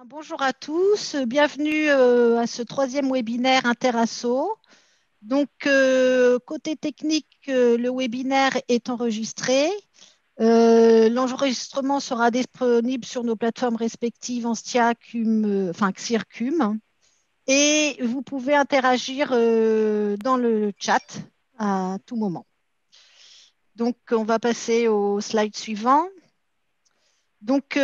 Bonjour à tous, bienvenue à ce troisième webinaire Interasso. Donc, côté technique, le webinaire est enregistré. L'enregistrement sera disponible sur nos plateformes respectives Anstia, XIR, Cum. Et vous pouvez interagir dans le chat à tout moment. Donc, on va passer au slide suivant. Donc,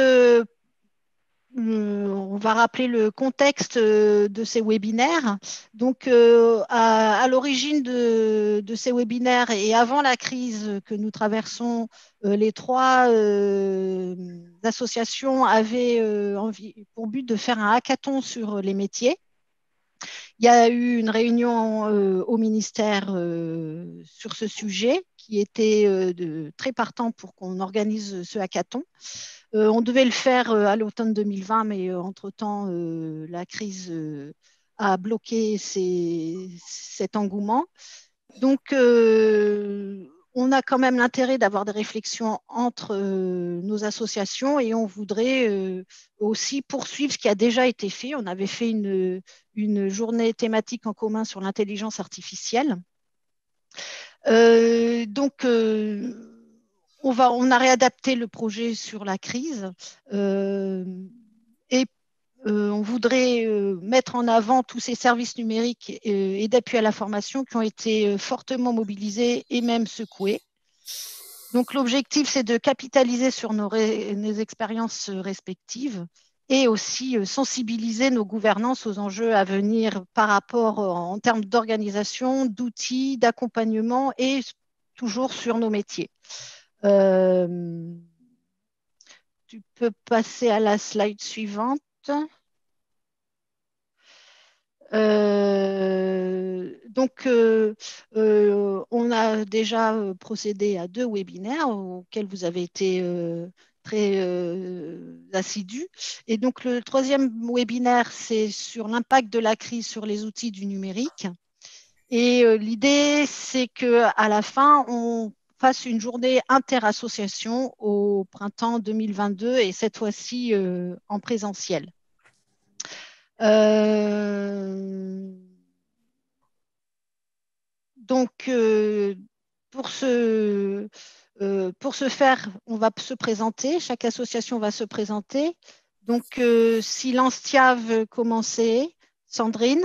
on va rappeler le contexte de ces webinaires. Donc, à l'origine de ces webinaires et avant la crise que nous traversons, les trois associations avaient pour but de faire un hackathon sur les métiers. Il y a eu une réunion au ministère sur ce sujet qui était très partant pour qu'on organise ce hackathon. On devait le faire à l'automne 2020, mais entre-temps, la crise a bloqué cet engouement. Donc, on a quand même l'intérêt d'avoir des réflexions entre nos associations et on voudrait aussi poursuivre ce qui a déjà été fait. On avait fait une journée thématique en commun sur l'intelligence artificielle. Donc, on a réadapté le projet sur la crise et on voudrait mettre en avant tous ces services numériques et d'appui à la formation qui ont été fortement mobilisés et même secoués. Donc, l'objectif, c'est de capitaliser sur nos expériences respectives et aussi sensibiliser nos gouvernances aux enjeux à venir par rapport en termes d'organisation, d'outils, d'accompagnement et toujours sur nos métiers. Tu peux passer à la slide suivante. On a déjà procédé à 2 webinaires auxquels vous avez été très assidus. Et donc, le troisième webinaire, c'est sur l'impact de la crise sur les outils du numérique. Et l'idée, c'est qu'à la fin, on fasse une journée interassociation au printemps 2022 et cette fois-ci en présentiel. Donc, pour ce faire, on va se présenter, chaque association va se présenter. Donc, si l'Anstia veut commencer, Sandrine.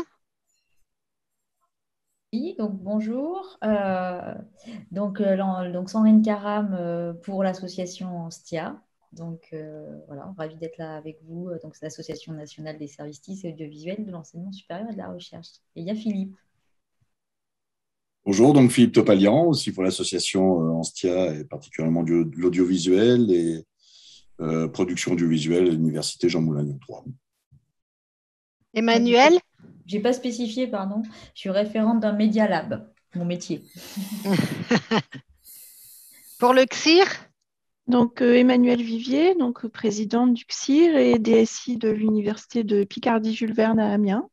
Oui, donc bonjour. Donc Sandrine Caram pour l'association STIA. Donc voilà, ravie d'être là avec vous. Donc c'est l'Association nationale des services TIS et audiovisuels de l'enseignement supérieur et de la recherche. Et il y a Philippe. Bonjour, donc Philippe Topalian, aussi pour l'association Anstia et particulièrement de l'audiovisuel et production audiovisuelle à l'université Jean Moulin Lyon 3. Emmanuel. J'ai pas spécifié, pardon. Je suis référente d'un Media Lab, mon métier. Pour le XIR. Donc, Emmanuelle Vivier, donc présidente du CIR et DSI de l'Université de Picardie-Jules Verne à Amiens.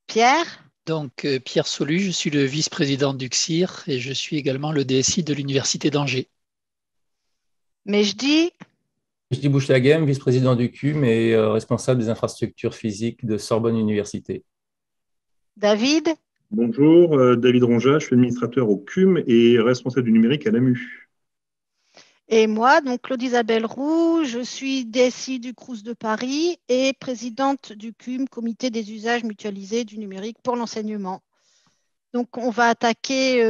Pierre. Donc, Pierre Solu, je suis le vice-président du CSIR et je suis également le DSI de l'Université d'Angers. Mejdi. Mejdi Bouchlaghem, vice-président du CUM et responsable des infrastructures physiques de Sorbonne Université. David. Bonjour, David Ronja, je suis administrateur au CUM et responsable du numérique à l'AMU. Et moi, donc Claude-Isabelle Roux, je suis DSI du Crous de Paris et présidente du CUM, Comité des usages mutualisés du numérique pour l'enseignement. Donc, on va attaquer.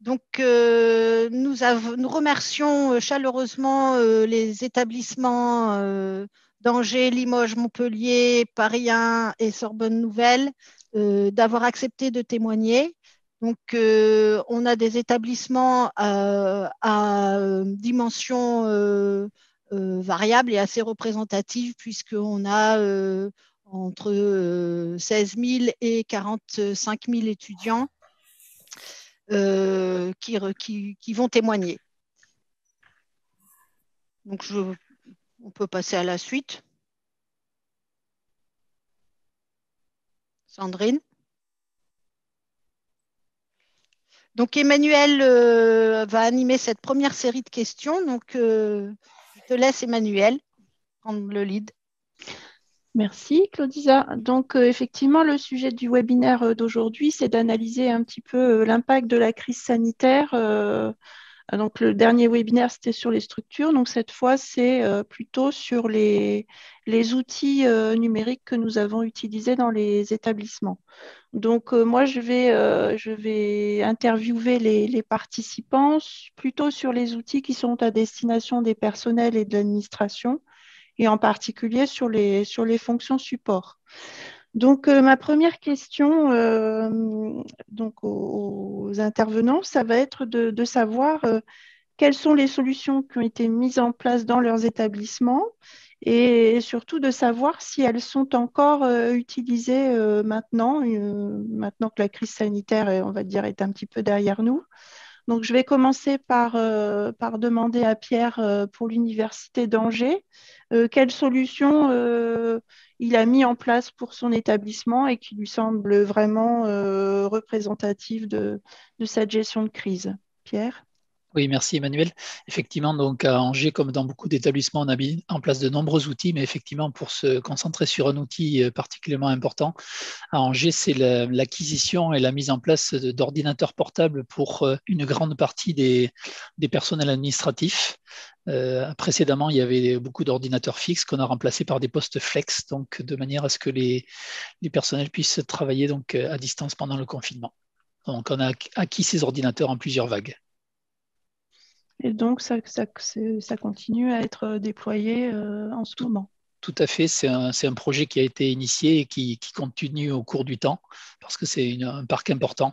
Donc, nous remercions chaleureusement les établissements d'Angers, Limoges, Montpellier, Paris 1 et Sorbonne Nouvelle d'avoir accepté de témoigner. Donc, on a des établissements à dimension variable et assez représentative puisqu'on a entre 16 000 et 45 000 étudiants qui vont témoigner. Donc, on peut passer à la suite. Sandrine. Donc, Emmanuel va animer cette première série de questions. Donc, je te laisse, Emmanuel, prendre le lead. Merci, Claudisa. Donc, effectivement, le sujet du webinaire d'aujourd'hui, c'est d'analyser un petit peu l'impact de la crise sanitaire. Donc, le dernier webinaire, c'était sur les structures. Donc, cette fois, c'est plutôt sur les outils numériques que nous avons utilisés dans les établissements. Donc, moi, je vais interviewer les participants plutôt sur les outils qui sont à destination des personnels et de l'administration, et en particulier sur les fonctions support. Donc, ma première question donc aux intervenants, ça va être de savoir quelles sont les solutions qui ont été mises en place dans leurs établissements et surtout de savoir si elles sont encore utilisées maintenant que la crise sanitaire, on va dire, est un petit peu derrière nous. Donc, je vais commencer par demander à Pierre pour l'Université d'Angers quelle solution il a mis en place pour son établissement et qui lui semble vraiment représentative de cette gestion de crise. Pierre? Oui, merci Emmanuel. Effectivement, donc à Angers, comme dans beaucoup d'établissements, on a mis en place de nombreux outils, mais effectivement, pour se concentrer sur un outil particulièrement important, à Angers, c'est l'acquisition et la mise en place d'ordinateurs portables pour une grande partie des personnels administratifs. Précédemment, il y avait beaucoup d'ordinateurs fixes qu'on a remplacés par des postes flex, donc de manière à ce que les personnels puissent travailler donc à distance pendant le confinement. Donc, on a acquis ces ordinateurs en plusieurs vagues. Et donc, ça continue à être déployé en ce moment. Tout à fait, c'est un projet qui a été initié et qui continue au cours du temps, parce que c'est un parc important.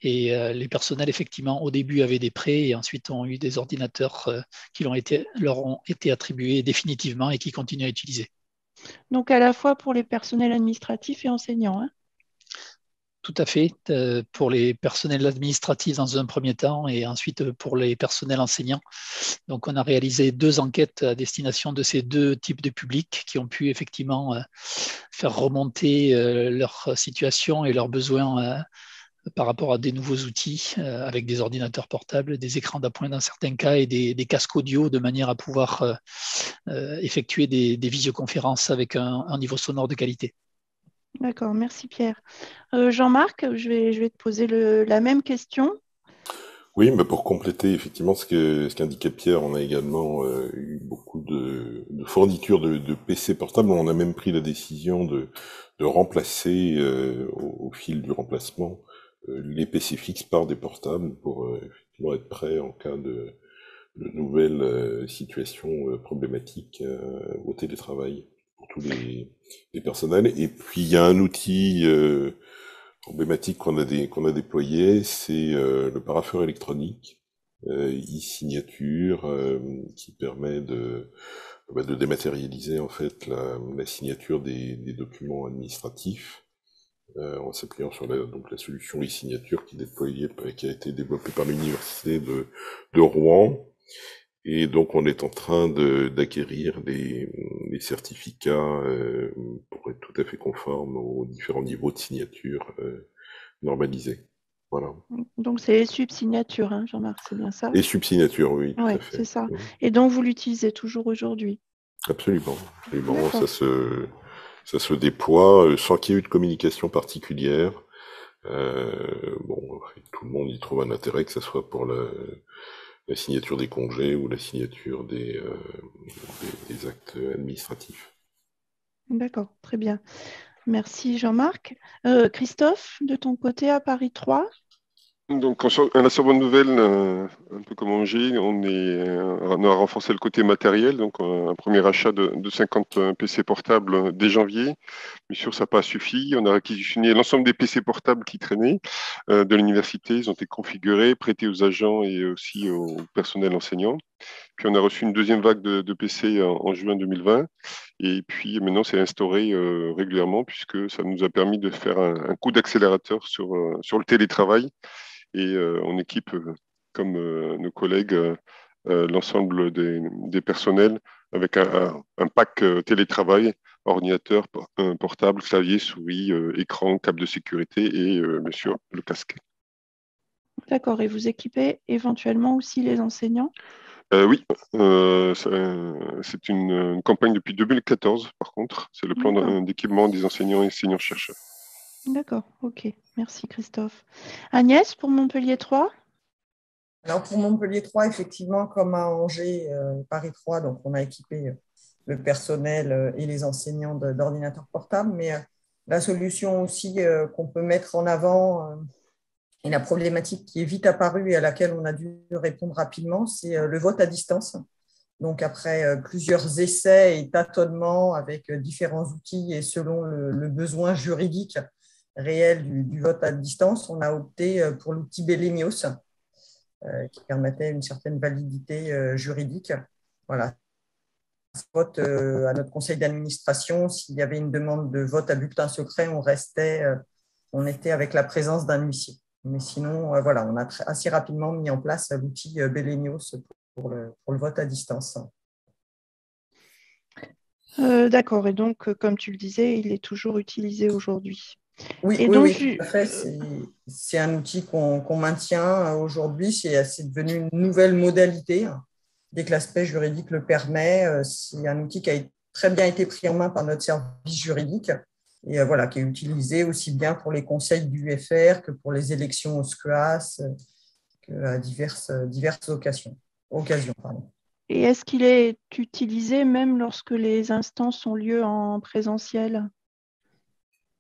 Et les personnels, effectivement, au début avaient des prêts et ensuite ont eu des ordinateurs qui leur ont été attribués définitivement et qui continuent à utiliser. Donc, à la fois pour les personnels administratifs et enseignants, hein? Tout à fait, pour les personnels administratifs dans un premier temps et ensuite pour les personnels enseignants. Donc, on a réalisé 2 enquêtes à destination de ces 2 types de publics qui ont pu effectivement faire remonter leur situation et leurs besoins par rapport à des nouveaux outils avec des ordinateurs portables, des écrans d'appoint dans certains cas et des casques audio de manière à pouvoir effectuer des visioconférences avec un niveau sonore de qualité. D'accord, merci Pierre. Jean-Marc, je vais te poser la même question. Oui, mais pour compléter effectivement ce qu'indiquait Pierre, on a également eu beaucoup de fournitures de PC portables. On a même pris la décision de remplacer au fil du remplacement les PC fixes par des portables pour effectivement être prêt en cas de nouvelles situations problématiques au télétravail pour tous les personnels. Et puis il y a un outil emblématique qu'on a déployé, c'est le parapheur électronique, e-signature, qui permet de dématérialiser en fait la signature des documents administratifs en s'appuyant sur la solution e-signature qui a été développée par l'université de Rouen. Et donc on est en train d'acquérir les certificats pour être tout à fait conforme aux différents niveaux de signature normalisés. Voilà. Donc c'est subsignature, hein, Jean-Marc, c'est bien ça? Et subsignature, oui, tout Oui, à fait. c'est ça. Et donc vous l'utilisez toujours aujourd'hui? Absolument, absolument. Ça se déploie sans qu'il y ait eu de communication particulière. Tout le monde y trouve un intérêt, que ce soit pour la signature des congés ou la signature des actes administratifs. D'accord, très bien. Merci Jean-Marc. Christophe, de ton côté à Paris 3? Donc, la seconde nouvelle, un peu comme Angers, on a renforcé le côté matériel, donc un premier achat de 50 PC portables dès janvier. Bien sûr, ça n'a pas suffi. On a réquisitionné l'ensemble des PC portables qui traînaient de l'université. Ils ont été configurés, prêtés aux agents et aussi au personnel enseignant. Puis, on a reçu une deuxième vague de PC en juin 2020. Et puis, maintenant, c'est instauré régulièrement puisque ça nous a permis de faire un coup d'accélérateur sur le télétravail. Et on équipe, comme nos collègues, l'ensemble des personnels avec un pack télétravail, ordinateur, portable, clavier, souris, écran, câble de sécurité et bien sûr le casque. D'accord. Et vous équipez éventuellement aussi les enseignants? Oui, c'est une campagne depuis 2014, par contre. C'est le plan d'équipement des enseignants et enseignants-chercheurs. D'accord, ok. Merci Christophe. Agnès, pour Montpellier 3? Alors pour Montpellier 3, effectivement, comme à Angers, Paris 3, donc on a équipé le personnel et les enseignants d'ordinateurs portables, mais la solution aussi qu'on peut mettre en avant et la problématique qui est vite apparue et à laquelle on a dû répondre rapidement, c'est le vote à distance. Donc après plusieurs essais et tâtonnements avec différents outils et selon le besoin juridique réel du vote à distance, on a opté pour l'outil Belenios, qui permettait une certaine validité juridique. Voilà. Vote à notre conseil d'administration, s'il y avait une demande de vote à bulletin secret, on était avec la présence d'un huissier. Mais sinon, voilà, on a assez rapidement mis en place l'outil Belenios pour le vote à distance. D'accord, et donc, comme tu le disais, il est toujours utilisé aujourd'hui. Oui, oui, tout à fait. C'est un outil qu'on maintient aujourd'hui. C'est devenu une nouvelle modalité. Dès que l'aspect juridique le permet, c'est un outil qui a très bien été pris en main par notre service juridique et voilà, qui est utilisé aussi bien pour les conseils du UFR que pour les élections au SCOAS, à diverses occasions. Et est-ce qu'il est utilisé même lorsque les instances ont lieu en présentiel?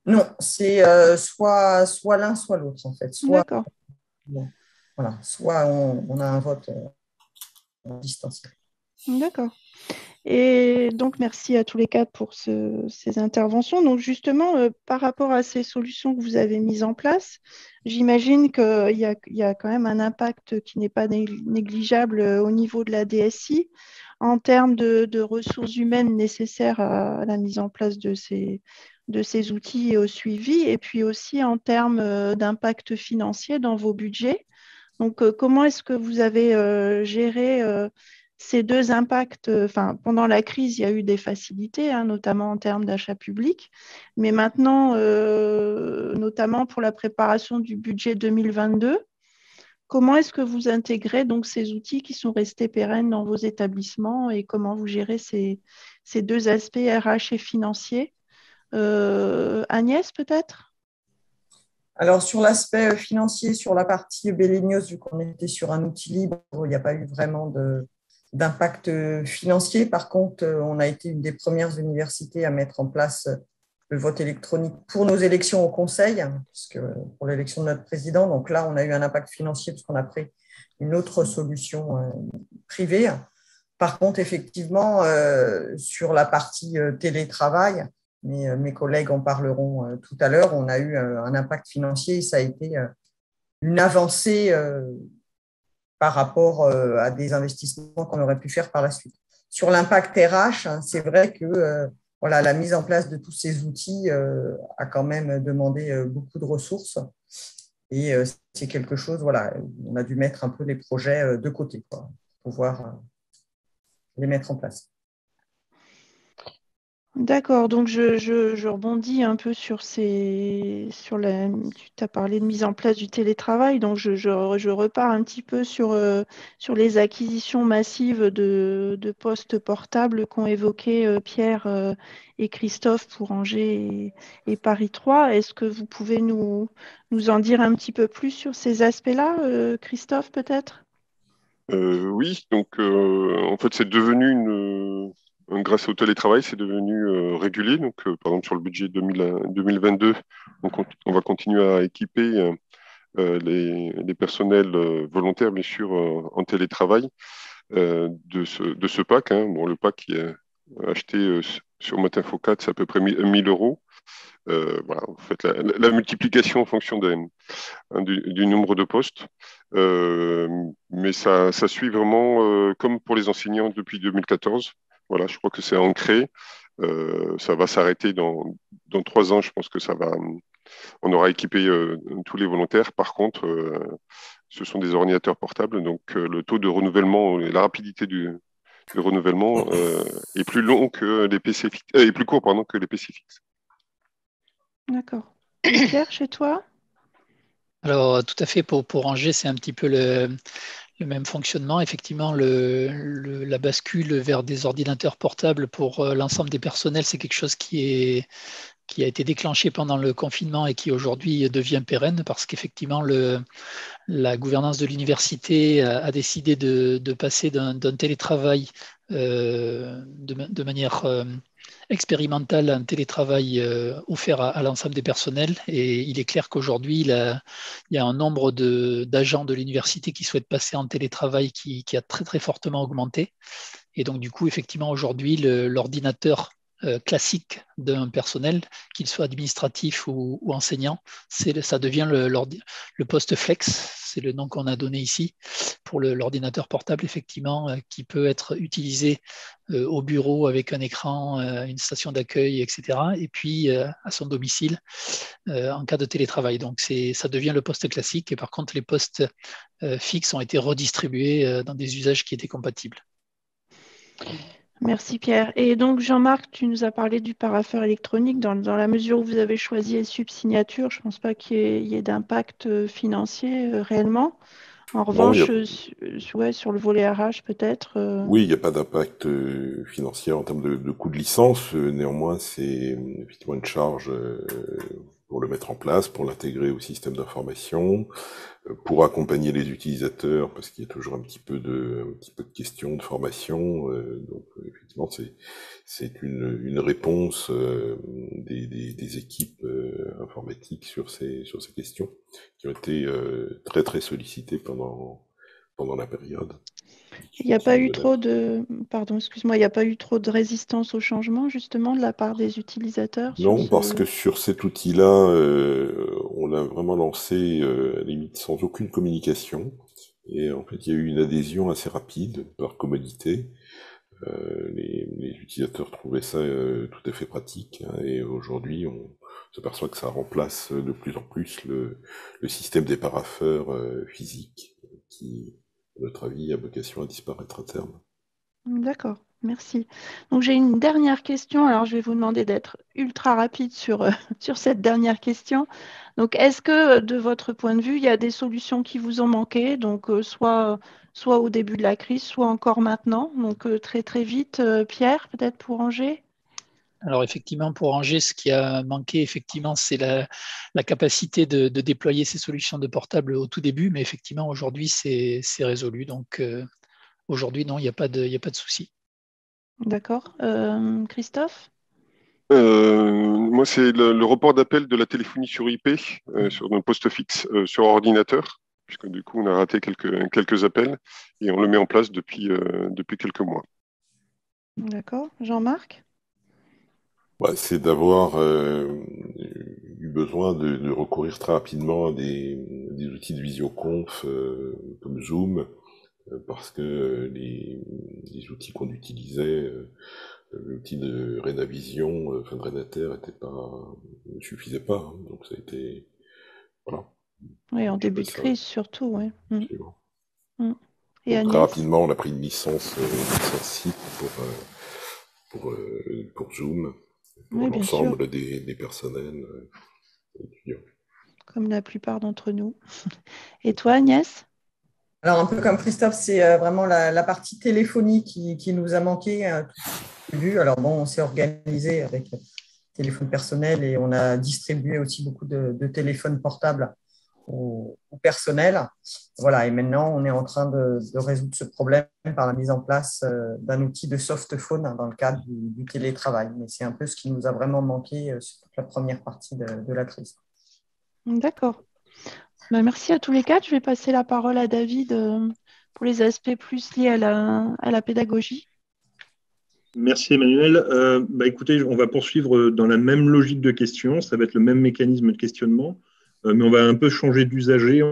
Non, c'est soit l'un, soit l'autre, en fait. D'accord. Voilà, soit on a un vote distanciel. D'accord. Et donc, merci à tous les quatre pour ces interventions. Donc, justement, par rapport à ces solutions que vous avez mises en place, j'imagine qu'il y a quand même un impact qui n'est pas négligeable au niveau de la DSI en termes de ressources humaines nécessaires à la mise en place de ces outils et au suivi, et puis aussi en termes d'impact financier dans vos budgets. Donc, comment est-ce que vous avez géré ces deux impacts? Pendant la crise, il y a eu des facilités, notamment en termes d'achat public, mais maintenant, notamment pour la préparation du budget 2022, comment est-ce que vous intégrez donc ces outils qui sont restés pérennes dans vos établissements et comment vous gérez ces deux aspects RH et financiers? Agnès, peut-être? Alors, sur l'aspect financier, sur la partie Belenios, vu qu'on était sur un outil libre, il n'y a pas eu vraiment d'impact financier. Par contre, on a été une des premières universités à mettre en place le vote électronique pour nos élections au conseil, parce que pour l'élection de notre président. Donc là, on a eu un impact financier parce qu'on a pris une autre solution privée. Par contre, effectivement, sur la partie télétravail, mes collègues en parleront tout à l'heure, on a eu un impact financier et ça a été une avancée par rapport à des investissements qu'on aurait pu faire par la suite. Sur l'impact RH, c'est vrai que voilà, la mise en place de tous ces outils a quand même demandé beaucoup de ressources et c'est quelque chose, voilà, on a dû mettre un peu les projets de côté pour pouvoir les mettre en place. D'accord, donc je rebondis un peu tu as parlé de mise en place du télétravail, donc je repars un petit peu sur les acquisitions massives de postes portables qu'ont évoqué Pierre et Christophe pour Angers et Paris 3. Est-ce que vous pouvez nous en dire un petit peu plus sur ces aspects-là, Christophe, peut-être? Oui, donc en fait, c'est devenu grâce au télétravail, c'est devenu régulier. Donc, par exemple, sur le budget 2022, on va continuer à équiper les personnels volontaires, bien sûr, en télétravail de ce pack. Bon, le pack qui est acheté sur Matinfo 4, c'est à peu près 1000 euros. Voilà, vous faites la multiplication en fonction du nombre de postes. Mais ça suit vraiment comme pour les enseignants depuis 2014. Voilà, je crois que c'est ancré. Ça va s'arrêter dans 3 ans. Je pense que on aura équipé tous les volontaires. Par contre, ce sont des ordinateurs portables, donc le taux de renouvellement et la rapidité du renouvellement est plus long que les PC fixes, est plus court que les PC fixes. D'accord. Et Pierre, chez toi? Alors, tout à fait, pour Angers, c'est un petit peu le même fonctionnement. Effectivement, la bascule vers des ordinateurs portables pour l'ensemble des personnels, c'est quelque chose qui a été déclenché pendant le confinement et qui aujourd'hui devient pérenne parce qu'effectivement, la gouvernance de l'université a décidé de passer d'un télétravail de manière expérimentale à un télétravail offert à l'ensemble des personnels. Et il est clair qu'aujourd'hui, il y a un nombre d'agents de l'université qui souhaitent passer en télétravail qui a très, très fortement augmenté. Et donc, du coup, effectivement, aujourd'hui, l'ordinateur classique d'un personnel, qu'il soit administratif ou enseignant, ça devient le poste flex, c'est le nom qu'on a donné ici, pour l'ordinateur portable, effectivement, qui peut être utilisé au bureau avec un écran, une station d'accueil, etc. Et puis à son domicile en cas de télétravail. Donc ça devient le poste classique. Et par contre, les postes fixes ont été redistribués dans des usages qui étaient compatibles. Merci Pierre. Et donc Jean-Marc, tu nous as parlé du parapheur électronique. Dans la mesure où vous avez choisi subsignature, je ne pense pas qu'il y ait d'impact financier réellement. En revanche, sur le volet RH peut-être. Oui, il n'y a pas d'impact financier en termes de coût de licence. Néanmoins, c'est effectivement une charge pour le mettre en place, pour l'intégrer au système d'information, pour accompagner les utilisateurs, parce qu'il y a toujours un petit peu de questions de formation. Donc, effectivement, c'est une réponse des équipes informatiques sur ces questions qui ont été très très sollicitées pendant la période. Il n'y a pas eu trop de, pardon, excuse-moi, il n'y a pas eu trop de résistance au changement justement de la part des utilisateurs? Non, parce que sur cet outil-là, on l'a vraiment lancé à la limite sans aucune communication. Et en fait, il y a eu une adhésion assez rapide par commodité. Les utilisateurs trouvaient ça tout à fait pratique. Hein, et aujourd'hui, on s'aperçoit que ça remplace de plus en plus le système des parapheurs physiques qui, à notre avis, a vocation à disparaître à terme. D'accord, merci. Donc j'ai une dernière question. Alors je vais vous demander d'être ultra rapide sur cette dernière question. Donc est-ce que de votre point de vue, il y a des solutions qui vous ont manqué, donc soit au début de la crise, soit encore maintenant? Donc très très vite, Pierre, peut-être pour Angers? Alors effectivement, pour Angers, ce qui a manqué, effectivement, c'est la capacité de déployer ces solutions de portable au tout début, mais effectivement, aujourd'hui, c'est résolu. Donc aujourd'hui, non, il n'y a pas de souci. D'accord. Christophe? Moi, c'est le report d'appel de la téléphonie sur IP sur nos postes fixes sur ordinateur, puisque du coup, on a raté quelques appels et on le met en place depuis quelques mois. D'accord. Jean-Marc? C'est d'avoir eu besoin de recourir très rapidement à des outils de visioconf comme Zoom, parce que les outils qu'on utilisait, l'outil de Renavision, de Renater, ne suffisait pas. Hein, donc ça a été... Voilà. Oui, en début de crise surtout, oui. Et donc, Agnès? très rapidement, on a pris une licence site pour Zoom, pour l'ensemble des personnels étudiants. Comme la plupart d'entre nous. Et toi, Agnès? Alors, un peu comme Christophe, c'est vraiment la partie téléphonie qui nous a manqué. Alors, bon, on s'est organisé avec le téléphone personnel et on a distribué aussi beaucoup de téléphones portables au personnel. Voilà, et maintenant, on est en train de résoudre ce problème par la mise en place d'un outil de softphone dans le cadre du télétravail. Mais c'est un peu ce qui nous a vraiment manqué sur toute la première partie de la crise. D'accord. Merci à tous les quatre. Je vais passer la parole à David pour les aspects plus liés à la pédagogie. Merci Emmanuel. Écoutez, on va poursuivre dans la même logique de questions. Ça va être le même mécanisme de questionnement, mais on va un peu changer d'usager.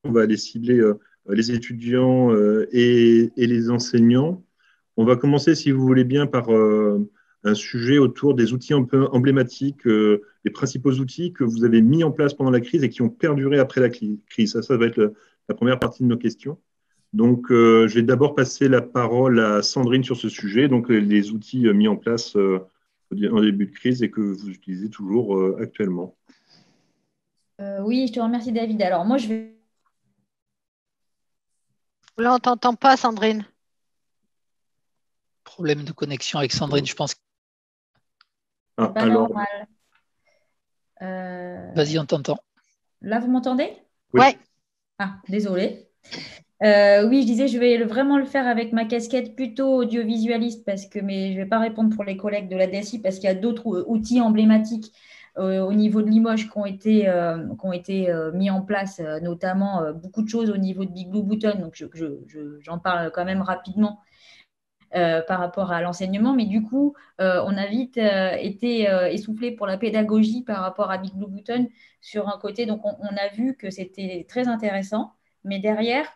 On va aller cibler les étudiants et les enseignants. On va commencer, si vous voulez bien, par un sujet autour des outils un peu emblématiques, les principaux outils que vous avez mis en place pendant la crise et qui ont perduré après la crise. Ça va être la première partie de nos questions. Donc, je vais d'abord passer la parole à Sandrine sur ce sujet, donc les outils mis en place en début de crise et que vous utilisez toujours actuellement. Oui, je te remercie, David. Alors, moi, je vais. Là, on ne t'entend pas, Sandrine. Problème de connexion avec Sandrine, je pense. C'est pas alors, normal. Vas-y, on t'entend. Là, vous m'entendez? oui. Ouais. Ah, désolée. Oui, je disais, je vais vraiment le faire avec ma casquette plutôt audiovisualiste mais je ne vais pas répondre pour les collègues de la DSI parce qu'il y a d'autres outils emblématiques au niveau de Limoges qui ont été mis en place, notamment beaucoup de choses au niveau de Big Blue Button. Donc, j'en parle quand même rapidement par rapport à l'enseignement. Mais du coup, on a vite été essoufflé pour la pédagogie par rapport à Big Blue Button sur un côté. Donc, on a vu que c'était très intéressant. Mais derrière,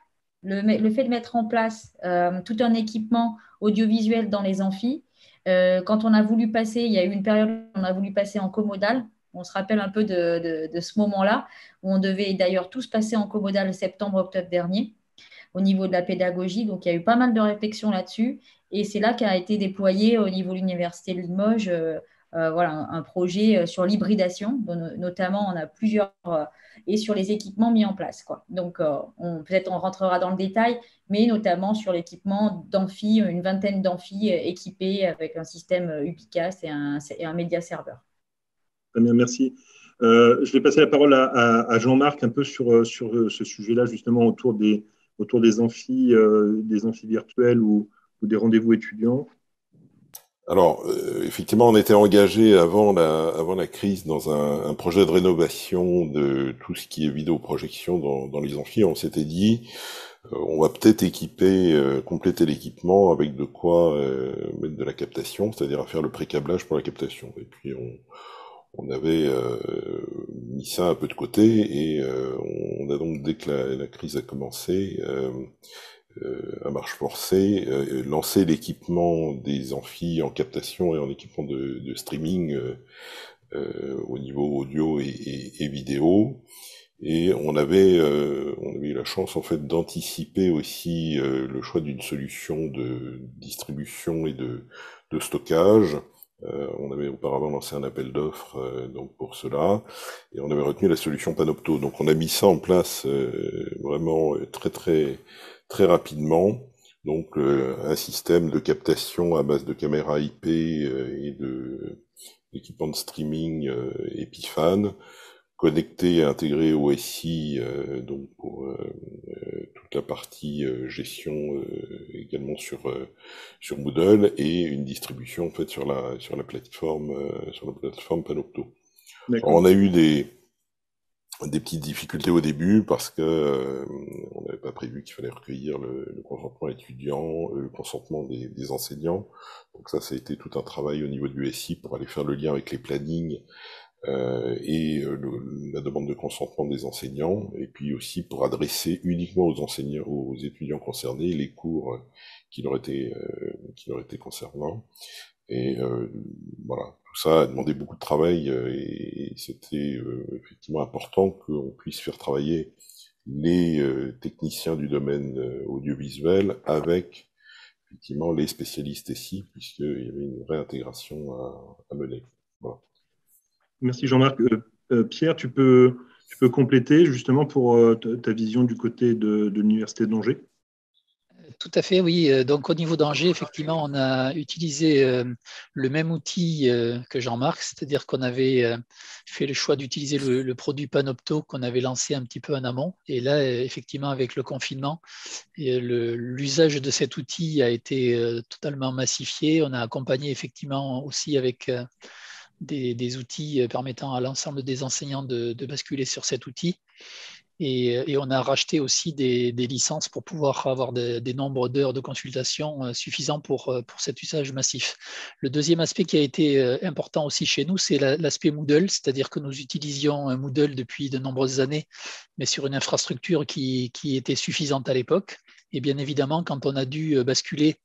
le fait de mettre en place tout un équipement audiovisuel dans les amphis, quand on a voulu passer, il y a eu une période où on a voulu passer en comodal. On se rappelle un peu de ce moment-là, où on devait d'ailleurs tous passer en comodal septembre-octobre dernier au niveau de la pédagogie. Donc, il y a eu pas mal de réflexions là-dessus. Et c'est là qu'a été déployé au niveau de l'Université de Limoges voilà, un projet sur l'hybridation. Notamment, on a plusieurs et sur les équipements mis en place, quoi. Donc, peut-être on rentrera dans le détail, mais notamment sur l'équipement d'amphi, une vingtaine d'amphi équipés avec un système Ubicast et un média serveur. Très bien, merci. Je vais passer la parole à Jean-Marc un peu sur ce sujet-là, justement autour des amphis virtuels ou des rendez-vous étudiants. Alors, effectivement, on était engagé avant la crise dans un projet de rénovation de tout ce qui est vidéoprojection dans les amphis. On s'était dit, on va peut-être compléter l'équipement avec de quoi mettre de la captation, c'est-à-dire à faire le pré-câblage pour la captation. Et puis, on avait mis ça un peu de côté et on a donc, dès que la crise a commencé, à marche forcée, lancer l'équipement des amphis en captation et en équipement de streaming au niveau audio et vidéo. Et on avait eu la chance en fait d'anticiper aussi le choix d'une solution de distribution et de stockage. On avait auparavant lancé un appel d'offres donc pour cela, et on avait retenu la solution Panopto. Donc on a mis ça en place vraiment très rapidement. Donc un système de captation à base de caméras IP et d'équipements de streaming Epiphan, connecté et intégré au SI, donc pour toute la partie gestion également sur Moodle, et une distribution en fait sur la plateforme Panopto. Alors, on a eu des petites difficultés au début parce que on n'avait pas prévu qu'il fallait recueillir le consentement étudiant, le consentement des enseignants. Donc ça a été tout un travail au niveau du SI pour aller faire le lien avec les plannings et la demande de consentement des enseignants, et puis aussi pour adresser uniquement aux étudiants concernés les cours qui leur étaient concernants. Et voilà, tout ça a demandé beaucoup de travail et c'était effectivement important qu'on puisse faire travailler les techniciens du domaine audiovisuel avec effectivement les spécialistes ici, puisqu'il y avait une vraie intégration à mener. Voilà. Merci Jean-Marc. Pierre, tu peux compléter justement pour ta vision du côté de l'Université d'Angers? Tout à fait, oui. Donc au niveau d'Angers, effectivement, on a utilisé le même outil que Jean-Marc, c'est-à-dire qu'on avait fait le choix d'utiliser le produit Panopto qu'on avait lancé un petit peu en amont. Et là, effectivement, avec le confinement, l'usage de cet outil a été totalement massifié. On a accompagné effectivement aussi avec des outils permettant à l'ensemble des enseignants de basculer sur cet outil. Et on a racheté aussi des licences pour pouvoir avoir des nombres d'heures de consultation suffisants pour cet usage massif. Le deuxième aspect qui a été important aussi chez nous, c'est l'aspect Moodle, c'est-à-dire que nous utilisions un Moodle depuis de nombreuses années, mais sur une infrastructure qui était suffisante à l'époque. Et bien évidemment, quand on a dû basculer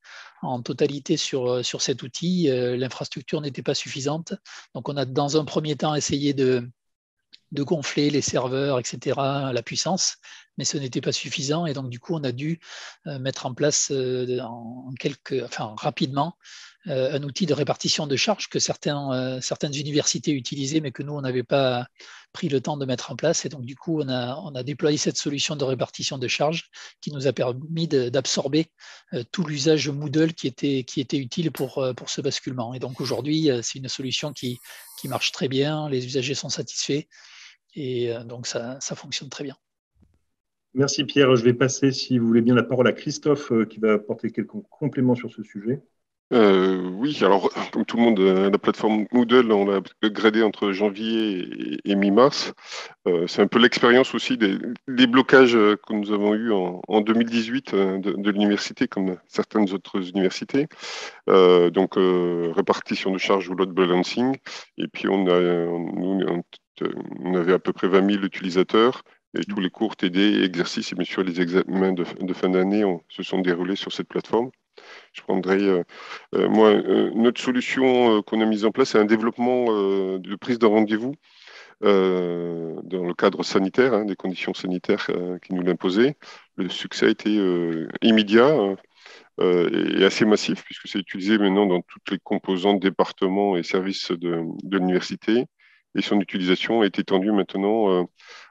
en totalité sur cet outil, l'infrastructure n'était pas suffisante. Donc on a dans un premier temps essayé de gonfler les serveurs, etc., la puissance. mais ce n'était pas suffisant. Et donc, du coup, on a dû mettre en place rapidement un outil de répartition de charges que certaines universités utilisaient, mais que nous, on n'avait pas pris le temps de mettre en place. Et donc, du coup, on a déployé cette solution de répartition de charges qui nous a permis d'absorber tout l'usage Moodle qui était utile pour ce basculement. Et donc, aujourd'hui, c'est une solution qui marche très bien, les usagers sont satisfaits, et donc, ça fonctionne très bien. Merci Pierre. Je vais passer, si vous voulez bien, la parole à Christophe qui va apporter quelques compléments sur ce sujet. Oui, alors comme tout le monde, la plateforme Moodle, on l'a upgradée entre janvier et mi-mars. C'est un peu l'expérience aussi des blocages que nous avons eus en 2018 de l'université, comme certaines autres universités. Donc, répartition de charges ou load balancing. Et puis, on avait à peu près 20 000 utilisateurs. Et tous les cours TD, exercices et bien sûr les examens de fin d'année se sont déroulés sur cette plateforme. Je prendrai, notre solution qu'on a mise en place, c'est un développement de prise de rendez-vous dans le cadre sanitaire, des conditions sanitaires qui nous l'imposaient. Le succès a été immédiat et assez massif, puisque c'est utilisé maintenant dans toutes les composantes, départements et services de l'université. Et son utilisation est étendue maintenant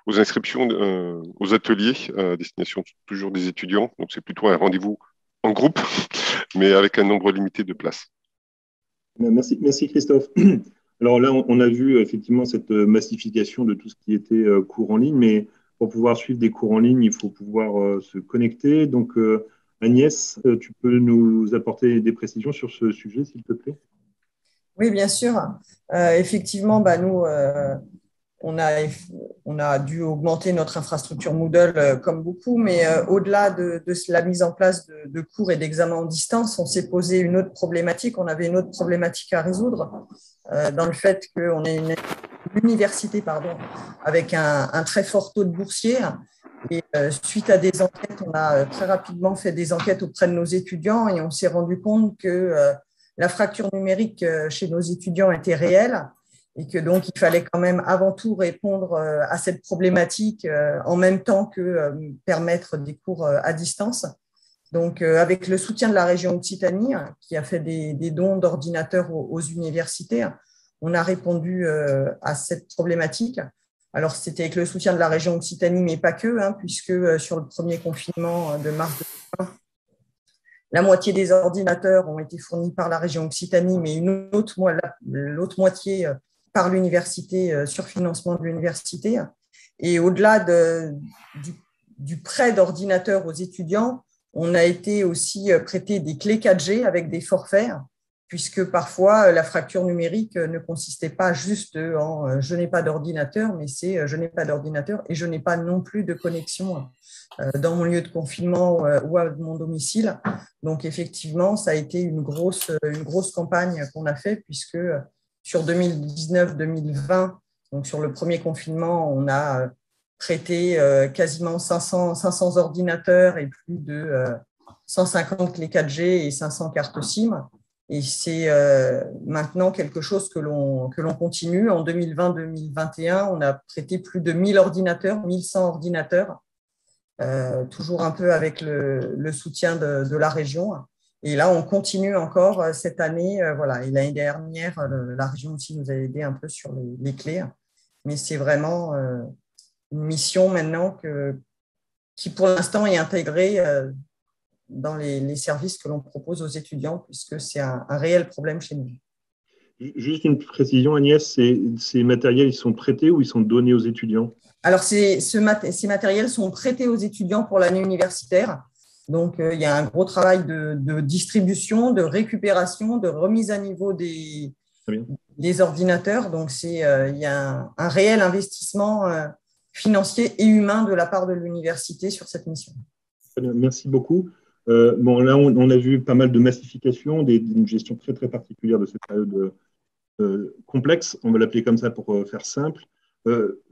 aux inscriptions, aux ateliers à destination toujours des étudiants. Donc, c'est plutôt un rendez-vous en groupe, mais avec un nombre limité de places. Merci Christophe. Alors là, on a vu effectivement cette massification de tout ce qui était cours en ligne, mais pour pouvoir suivre des cours en ligne, il faut pouvoir se connecter. Donc, Agnès, tu peux nous apporter des précisions sur ce sujet, s'il te plaît? Oui, bien sûr. Effectivement, nous, on a dû augmenter notre infrastructure Moodle comme beaucoup, mais au-delà de la mise en place de cours et d'examens en distance, on s'est posé une autre problématique. On avait une autre problématique à résoudre dans le fait qu'on est une université avec un très fort taux de boursiers. Et suite à des enquêtes, on a très rapidement fait des enquêtes auprès de nos étudiants et on s'est rendu compte que la fracture numérique chez nos étudiants était réelle et que donc il fallait quand même avant tout répondre à cette problématique en même temps que permettre des cours à distance. Donc, avec le soutien de la région Occitanie, qui a fait des dons d'ordinateurs aux universités, on a répondu à cette problématique. Alors, c'était avec le soutien de la région Occitanie, mais pas que, puisque sur le premier confinement de mars 2020, la moitié des ordinateurs ont été fournis par la région Occitanie, mais l'autre moitié par l'université, sur financement de l'université. Et au-delà du prêt d'ordinateurs aux étudiants, on a été aussi prêté des clés 4G avec des forfaits, puisque parfois la fracture numérique ne consistait pas juste en je n'ai pas d'ordinateur, mais c'est je n'ai pas d'ordinateur et je n'ai pas non plus de connexion dans mon lieu de confinement ou à mon domicile. Donc effectivement, ça a été une grosse campagne qu'on a fait, puisque sur 2019-2020, donc sur le premier confinement, on a prêté quasiment 500 ordinateurs et plus de 150 clés 4G et 500 cartes SIM. Et c'est maintenant quelque chose que l'on continue. En 2020-2021, on a prêté plus de 1000 ordinateurs, 1100 ordinateurs, toujours un peu avec le soutien de la région. Et là, on continue encore cette année. Voilà. Et l'année dernière, la région aussi nous a aidé un peu sur les clés. Mais c'est vraiment une mission maintenant qui, pour l'instant, est intégrée dans les services que l'on propose aux étudiants, puisque c'est un réel problème chez nous. Juste une précision, Agnès, ces matériels, ils sont prêtés ou ils sont donnés aux étudiants? Alors, ces matériels sont prêtés aux étudiants pour l'année universitaire. Donc, il y a un gros travail de distribution, de récupération, de remise à niveau des ordinateurs. Donc, il y a un réel investissement financier et humain de la part de l'université sur cette mission. Très bien, merci beaucoup. Là, on a vu pas mal de massification, une gestion très, très particulière de cette période complexe, on va l'appeler comme ça pour faire simple.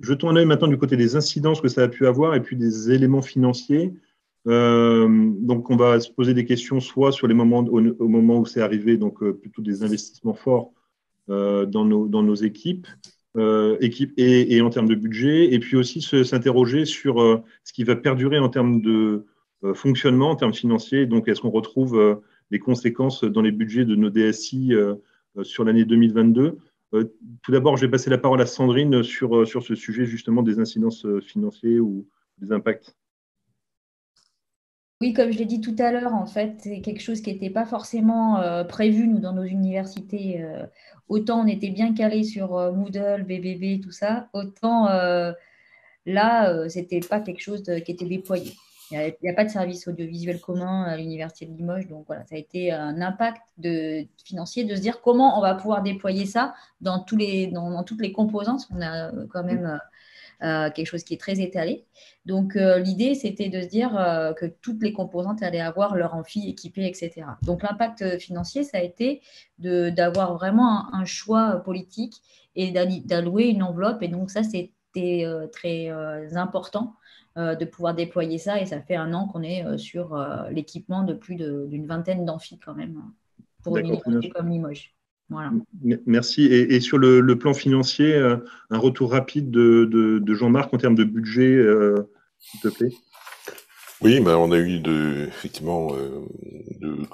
Jetons un œil maintenant du côté des incidences que ça a pu avoir et puis des éléments financiers. Donc, on va se poser des questions soit sur les moments, au moment où c'est arrivé, donc plutôt des investissements forts dans nos équipes, et en termes de budget, et puis aussi s'interroger sur ce qui va perdurer en termes de fonctionnement, en termes financiers. Donc, est-ce qu'on retrouve les conséquences dans les budgets de nos DSI sur l'année 2022? Tout d'abord, je vais passer la parole à Sandrine sur ce sujet justement des incidences financières ou des impacts. Oui, comme je l'ai dit tout à l'heure, en fait, c'est quelque chose qui n'était pas forcément prévu, nous, dans nos universités. Autant on était bien calé sur Moodle, BBB, tout ça, autant là, ce n'était pas quelque chose qui était déployé. Il n'y a pas de service audiovisuel commun à l'université de Limoges. Donc voilà, ça a été un impact financier de se dire comment on va pouvoir déployer ça dans toutes les composantes. On a quand même quelque chose qui est très étalé. Donc l'idée, c'était de se dire que toutes les composantes allaient avoir leur amphi équipé, etc. Donc l'impact financier, ça a été d'avoir vraiment un choix politique et d'allouer une enveloppe. Et donc ça, c'était très important de pouvoir déployer ça. Et ça fait 1 an qu'on est sur l'équipement de plus d'une vingtaine d'amphis quand même pour une université comme Limoges. Voilà. Merci. Et sur le plan financier, un retour rapide de Jean-Marc en termes de budget, s'il te plaît. Oui, on a eu effectivement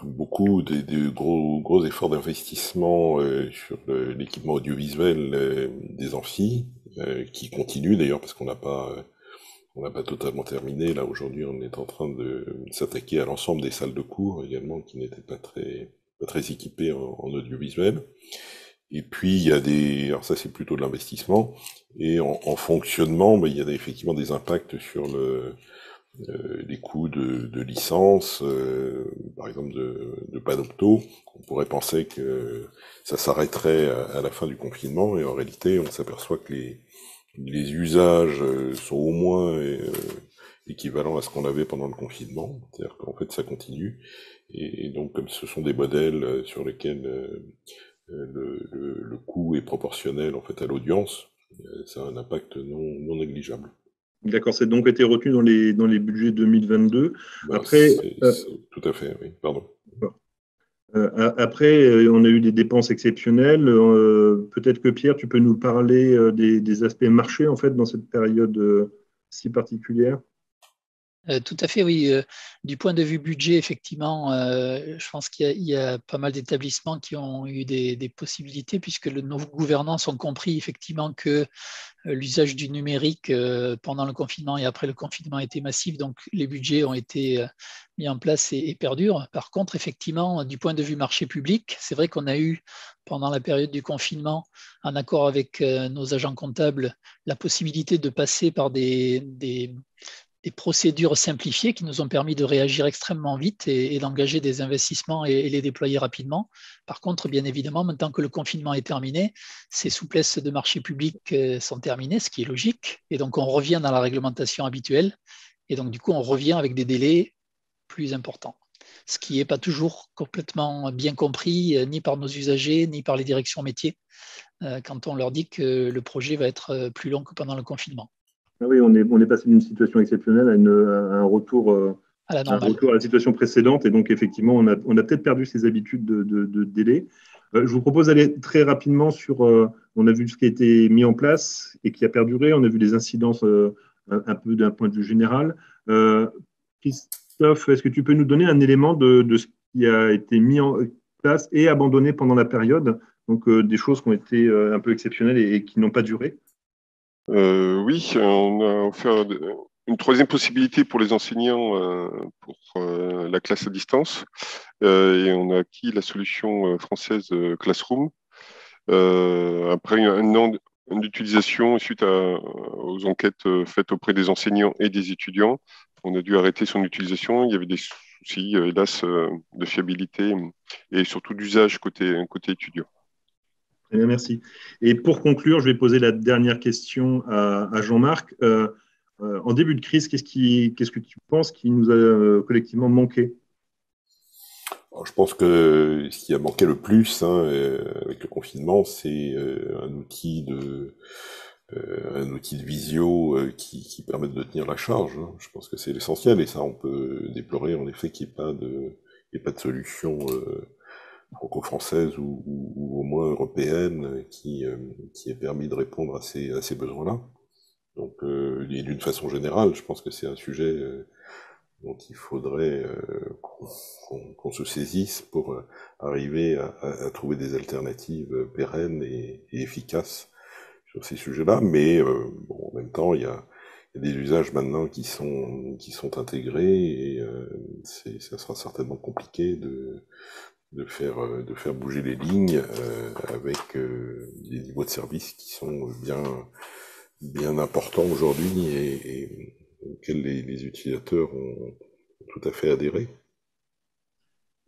beaucoup de gros efforts d'investissement sur l'équipement audiovisuel des amphis, qui continuent d'ailleurs parce qu'on n'a pas totalement terminé. Là aujourd'hui, on est en train de s'attaquer à l'ensemble des salles de cours également qui n'étaient pas très équipées en audiovisuel. Et puis il y a alors ça c'est plutôt de l'investissement, et en fonctionnement, il y a effectivement des impacts sur les coûts de licence, par exemple de Panopto. On pourrait penser que ça s'arrêterait à la fin du confinement, et en réalité on s'aperçoit que les usages sont au moins équivalents à ce qu'on avait pendant le confinement, c'est-à-dire qu'en fait ça continue, et donc comme ce sont des modèles sur lesquels le coût est proportionnel en fait à l'audience, ça a un impact non négligeable. D'accord, c'est donc été retenu dans les budgets 2022. Après, tout à fait, oui, pardon. Après, on a eu des dépenses exceptionnelles. Peut-être que Pierre, tu peux nous parler des aspects marché en fait dans cette période si particulière. Tout à fait, oui. Du point de vue budget, effectivement, je pense qu'il y a pas mal d'établissements qui ont eu des possibilités, puisque nos gouvernants ont compris effectivement que l'usage du numérique pendant le confinement et après le confinement était massif, donc les budgets ont été mis en place et perdurent. Par contre, effectivement, du point de vue marché public, c'est vrai qu'on a eu, pendant la période du confinement, en accord avec nos agents comptables, la possibilité de passer par des procédures simplifiées qui nous ont permis de réagir extrêmement vite et d'engager des investissements et les déployer rapidement. Par contre, bien évidemment, maintenant que le confinement est terminé, ces souplesses de marché public sont terminées, ce qui est logique. Et donc, on revient dans la réglementation habituelle. Et donc, du coup, on revient avec des délais plus importants. Ce qui n'est pas toujours complètement bien compris, ni par nos usagers, ni par les directions métiers, quand on leur dit que le projet va être plus long que pendant le confinement. Ah oui, on est passé d'une situation exceptionnelle à un retour à la situation précédente. Et donc, effectivement, on a peut-être perdu ces habitudes de délai. Je vous propose d'aller très rapidement sur… on a vu ce qui a été mis en place et qui a perduré. On a vu les incidences un peu d'un point de vue général. Christophe, est-ce que tu peux nous donner un élément de ce qui a été mis en place et abandonné pendant la période? Donc, des choses qui ont été un peu exceptionnelles et qui n'ont pas duré. Oui, on a offert une troisième possibilité pour les enseignants pour la classe à distance, et on a acquis la solution française Classroom. Après un an d'utilisation suite aux enquêtes faites auprès des enseignants et des étudiants, on a dû arrêter son utilisation. Il y avait des soucis, hélas, de fiabilité et surtout d'usage côté étudiant. Très bien, merci. Et pour conclure, je vais poser la dernière question à Jean-Marc. En début de crise, qu'est-ce que tu penses qui nous a collectivement manqué? Alors, je pense que ce qui a manqué le plus avec le confinement, c'est un outil de visio qui permette de tenir la charge. Je pense que c'est l'essentiel, et ça, on peut déplorer en effet qu'il n'y ait pas de solution franco-française ou au moins européenne qui ait permis de répondre à ces besoins-là. Donc, et d'une façon générale, je pense que c'est un sujet dont il faudrait qu'on se saisisse pour arriver à trouver des alternatives pérennes et efficaces sur ces sujets-là. Mais bon, en même temps, il y a des usages maintenant qui sont intégrés et ça sera certainement compliqué de faire bouger les lignes avec des niveaux de service qui sont bien importants aujourd'hui et auxquels les utilisateurs ont tout à fait adhéré.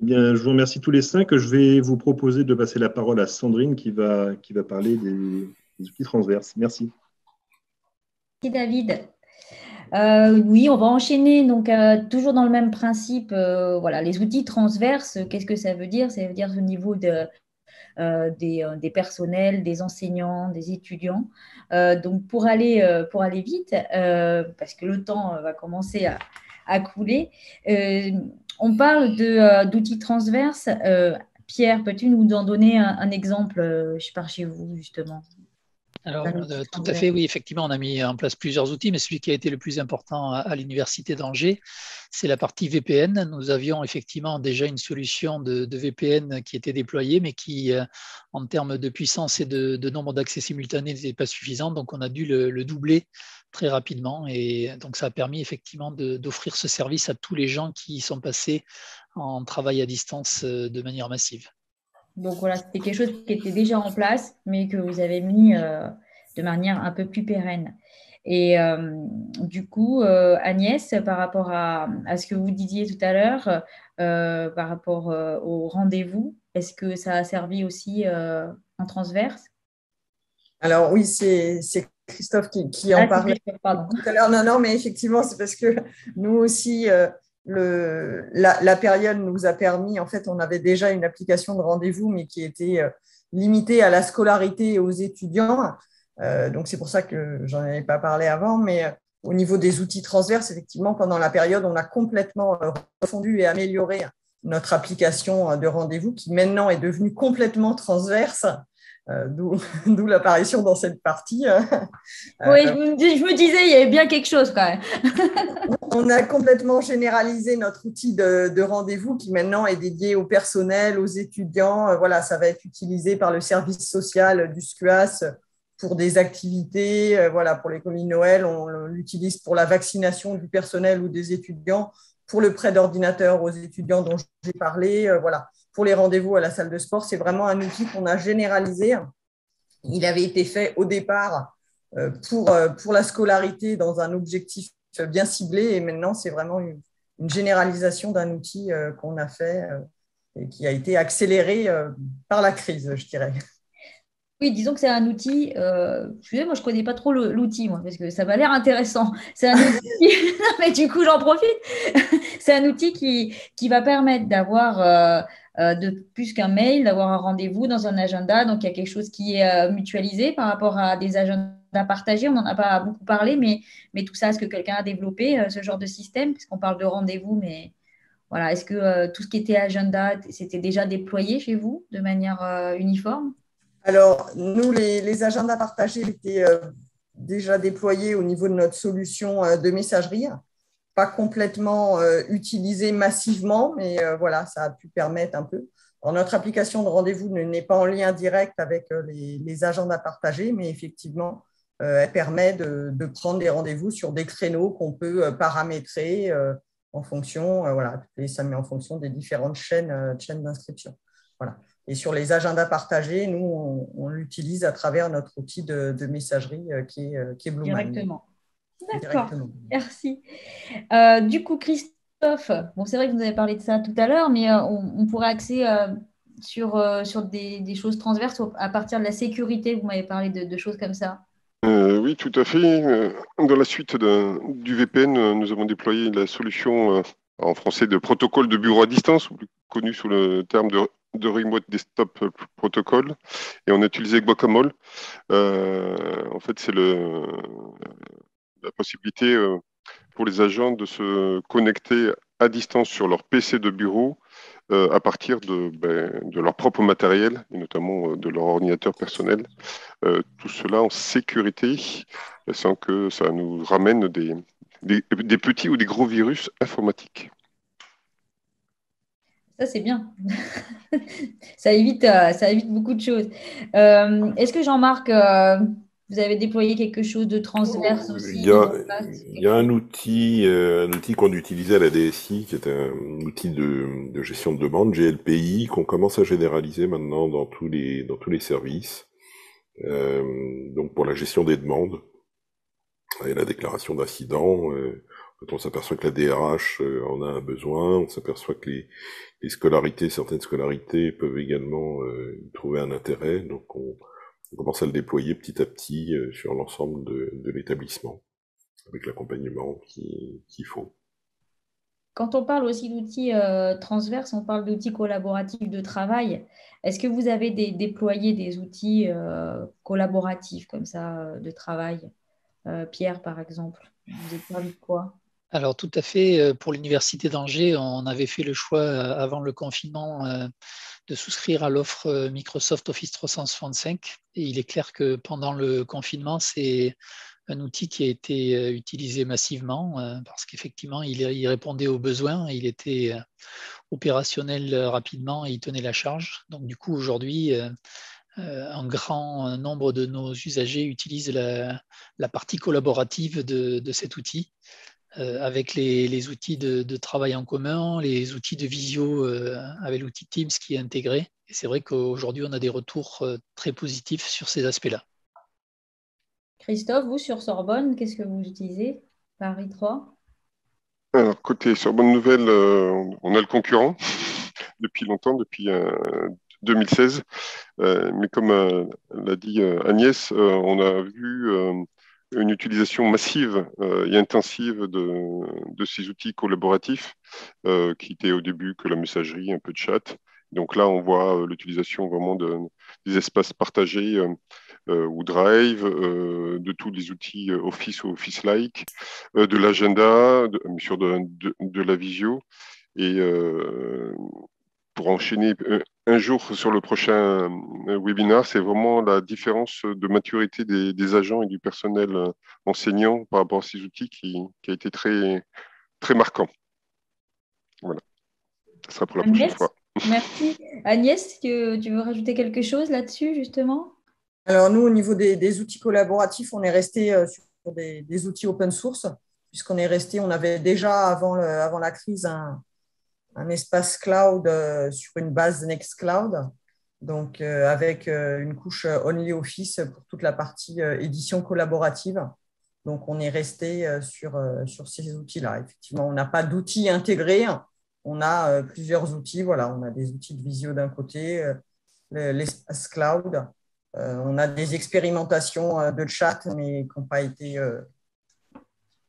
Eh bien, je vous remercie tous les 5. Je vais vous proposer de passer la parole à Sandrine qui va parler des outils transverses. Merci. Merci David. Oui, on va enchaîner donc toujours dans le même principe. Voilà, les outils transverses, qu'est-ce que ça veut dire? Ça veut dire au niveau des personnels, des enseignants, des étudiants. Donc pour aller vite, parce que le temps va commencer à couler, on parle d'outils transverses. Pierre, peux-tu nous en donner un exemple par chez vous, justement? Alors, tout à fait, oui, effectivement, on a mis en place plusieurs outils, mais celui qui a été le plus important à l'Université d'Angers, c'est la partie VPN. Nous avions effectivement déjà une solution de VPN qui était déployée, mais qui, en termes de puissance et de nombre d'accès simultanés, n'était pas suffisant. Donc, on a dû le doubler très rapidement. Et donc, ça a permis effectivement d'offrir ce service à tous les gens qui sont passés en travail à distance de manière massive. Donc voilà, c'était quelque chose qui était déjà en place, mais que vous avez mis de manière un peu plus pérenne. Et du coup, Agnès, par rapport à ce que vous disiez tout à l'heure, par rapport au rendez-vous, est-ce que ça a servi aussi en transverse? Alors oui, c'est Christophe qui en parlait tout à l'heure. Non, mais effectivement, c'est parce que nous aussi, la période nous a permis, en fait, on avait déjà une application de rendez-vous, mais qui était limitée à la scolarité et aux étudiants. Donc, c'est pour ça que j'en avais pas parlé avant. Mais au niveau des outils transverses, effectivement, pendant la période, on a complètement refondu et amélioré notre application de rendez-vous qui maintenant est devenue complètement transverse. D'où l'apparition dans cette partie. Oui, je me disais, il y avait bien quelque chose quand même. On a complètement généralisé notre outil de rendez-vous qui maintenant est dédié au personnel, aux étudiants. Voilà, ça va être utilisé par le service social du SCUAS pour des activités. Voilà, pour les communes Noël, on l'utilise pour la vaccination du personnel ou des étudiants, pour le prêt d'ordinateur aux étudiants dont j'ai parlé. Voilà. Pour les rendez-vous à la salle de sport, c'est vraiment un outil qu'on a généralisé. Il avait été fait au départ pour la scolarité dans un objectif bien ciblé et maintenant, c'est vraiment une généralisation d'un outil qu'on a fait et qui a été accéléré par la crise, je dirais. Oui, disons que c'est un outil. Moi, je ne connais pas trop l'outil, moi, parce que ça m'a l'air intéressant. C'est un outil. Non, mais du coup, j'en profite. C'est un outil qui va permettre d'avoir de plus qu'un mail, d'avoir un rendez-vous dans un agenda. Donc, il y a quelque chose qui est mutualisé par rapport à des agendas partagés. On n'en a pas beaucoup parlé, mais tout ça, est-ce que quelqu'un a développé ce genre de système? Puisqu'on parle de rendez-vous, mais voilà, est-ce que tout ce qui était agenda, c'était déjà déployé chez vous de manière uniforme? Alors, nous, les agendas partagés étaient déjà déployés au niveau de notre solution de messagerie. Pas complètement utilisés massivement, mais voilà, ça a pu permettre un peu. Alors, notre application de rendez-vous n'est pas en lien direct avec les agendas partagés, mais effectivement, elle permet de prendre des rendez-vous sur des créneaux qu'on peut paramétrer en fonction, et ça met en fonction des différentes chaînes d'inscription. Voilà. Et sur les agendas partagés, nous, on l'utilise à travers notre outil de messagerie qui est Blue Directement. D'accord, merci. Du coup, Christophe, bon, c'est vrai que vous avez parlé de ça tout à l'heure, mais on pourrait axer sur des choses transverses à partir de la sécurité. Vous m'avez parlé de choses comme ça. Oui, tout à fait. Dans la suite du VPN, nous avons déployé la solution en français de protocole de bureau à distance, plus connu sous le terme de Remote Desktop Protocol, et on a utilisé Guacamole. En fait, c'est la possibilité pour les agents de se connecter à distance sur leur PC de bureau à partir de leur propre matériel, et notamment de leur ordinateur personnel. Tout cela en sécurité, sans que ça nous ramène des petits ou des gros virus informatiques. Ça, c'est bien. Ça évite beaucoup de choses. Est-ce que Jean-Marc, vous avez déployé quelque chose de transverse aussi Il y a, mis en place, il y a un outil qu'on utilisait à la DSI, qui est un outil de gestion de demande, GLPI, qu'on commence à généraliser maintenant dans tous les services. Donc pour la gestion des demandes et la déclaration d'incidents. Quand on s'aperçoit que la DRH en a un besoin, on s'aperçoit que certaines scolarités peuvent également y trouver un intérêt. Donc on commence à le déployer petit à petit sur l'ensemble de l'établissement, avec l'accompagnement qu'il faut. Quand on parle aussi d'outils transverses, on parle d'outils collaboratifs de travail. Est-ce que vous avez déployé des outils collaboratifs comme ça de travail Pierre, par exemple, vous êtes servi de quoi? Alors tout à fait, pour l'Université d'Angers, on avait fait le choix avant le confinement de souscrire à l'offre Microsoft Office 365. Et il est clair que pendant le confinement, c'est un outil qui a été utilisé massivement parce qu'effectivement, il répondait aux besoins, il était opérationnel rapidement et il tenait la charge. Donc du coup, aujourd'hui, un grand nombre de nos usagers utilisent la partie collaborative de cet outil. Avec les outils de travail en commun, les outils de visio avec l'outil Teams qui est intégré. Et c'est vrai qu'aujourd'hui, on a des retours très positifs sur ces aspects-là. Christophe, vous, sur Sorbonne, qu'est-ce que vous utilisez? Paris 3? Alors, côté Sorbonne Nouvelle, on a le concurrent depuis longtemps, depuis 2016. Mais comme l'a dit Agnès, on a vu une utilisation massive et intensive de ces outils collaboratifs qui étaient au début que la messagerie, un peu de chat. Donc là, on voit l'utilisation vraiment des espaces partagés ou Drive, de tous les outils Office ou Office-like, de l'agenda, sur de la visio. Et pour enchaîner un jour sur le prochain webinaire, c'est vraiment la différence de maturité des agents et du personnel enseignant par rapport à ces outils qui a été très, très marquant. Voilà, ça sera pour la prochaine fois. Merci. Agnès, tu veux rajouter quelque chose là-dessus, justement? Alors, nous, au niveau des outils collaboratifs, on est resté sur des outils open source, puisqu'on est resté, on avait déjà, avant la crise, un espace cloud sur une base Nextcloud, donc avec une couche Only Office pour toute la partie édition collaborative. Donc, on est resté sur ces outils-là. Effectivement, on n'a pas d'outils intégrés. On a plusieurs outils. Voilà, on a des outils de visio d'un côté, l'espace cloud. On a des expérimentations de chat, mais qui n'ont pas été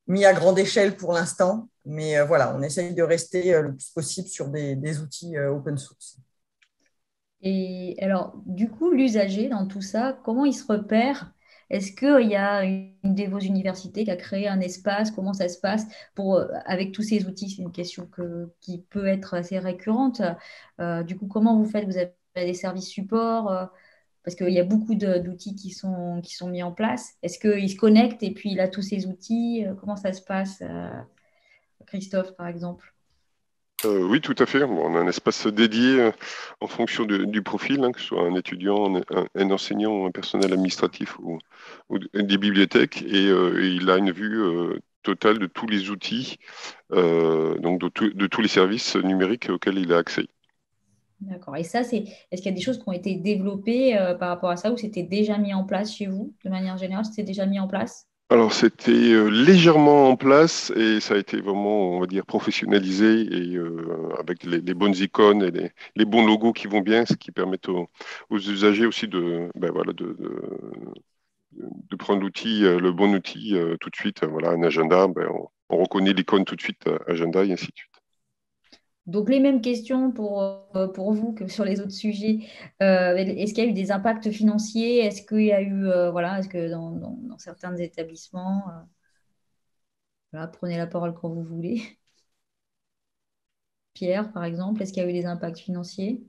mis à grande échelle pour l'instant. Mais voilà, on essaye de rester le plus possible sur des outils open source. Et alors, du coup, l'usager dans tout ça, comment il se repère? Est-ce qu'il y a une de vos universités qui a créé un espace? Comment ça se passe avec tous ces outils? C'est une question qui peut être assez récurrente. Du coup, comment vous faites? Vous avez des services support? Parce qu'il y a beaucoup d'outils qui sont mis en place. Est-ce qu'il se connecte et puis il a tous ces outils? Comment ça se passe, Christophe, par exemple? Oui, tout à fait. On a un espace dédié en fonction du profil, que ce soit un étudiant, un enseignant, un personnel administratif ou des bibliothèques. Et il a une vue totale de tous les outils, donc de tous les services numériques auxquels il a accès. D'accord. Et ça, est-ce qu'il y a des choses qui ont été développées par rapport à ça ou c'était déjà mis en place chez vous, de manière générale, c'était déjà mis en place? Alors, c'était légèrement en place et ça a été vraiment, on va dire, professionnalisé et avec les bonnes icônes et les bons logos qui vont bien, ce qui permet aux usagers aussi de prendre l'outil, le bon outil tout de suite. Voilà, un agenda, on reconnaît l'icône tout de suite, agenda et ainsi de suite. Donc, les mêmes questions pour vous que sur les autres sujets. Est-ce qu'il y a eu des impacts financiers? Est-ce qu'il y a eu, est-ce que dans certains établissements, prenez la parole quand vous voulez. Pierre, par exemple? Est-ce qu'il y a eu des impacts financiers?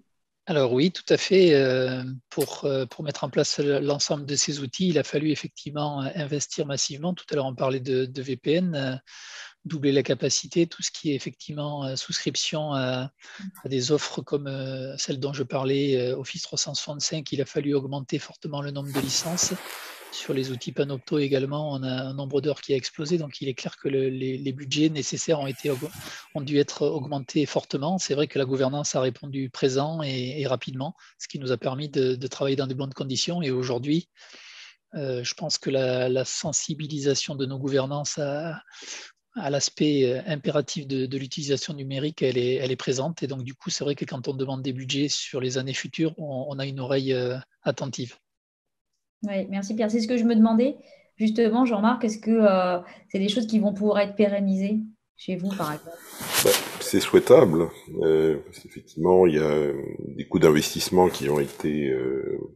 Alors oui, tout à fait. Pour mettre en place l'ensemble de ces outils, il a fallu effectivement investir massivement. Tout à l'heure, on parlait de VPN, doubler la capacité, tout ce qui est effectivement souscription à des offres comme celle dont je parlais, Office 365. Il a fallu augmenter fortement le nombre de licences. Sur les outils Panopto également, on a un nombre d'heures qui a explosé, donc il est clair que les budgets nécessaires ont dû être augmentés fortement. C'est vrai que la gouvernance a répondu présent et rapidement, ce qui nous a permis de travailler dans de bonnes conditions. Et aujourd'hui, je pense que la sensibilisation de nos gouvernances à l'aspect impératif de l'utilisation numérique, elle est présente. Et donc, du coup, c'est vrai que quand on demande des budgets sur les années futures, on a une oreille attentive. Oui, merci Pierre. C'est ce que je me demandais, justement, Jean-Marc, est-ce que c'est des choses qui vont pouvoir être pérennisées chez vous, par exemple? C'est souhaitable. Parce qu'effectivement, il y a des coûts d'investissement qui ont été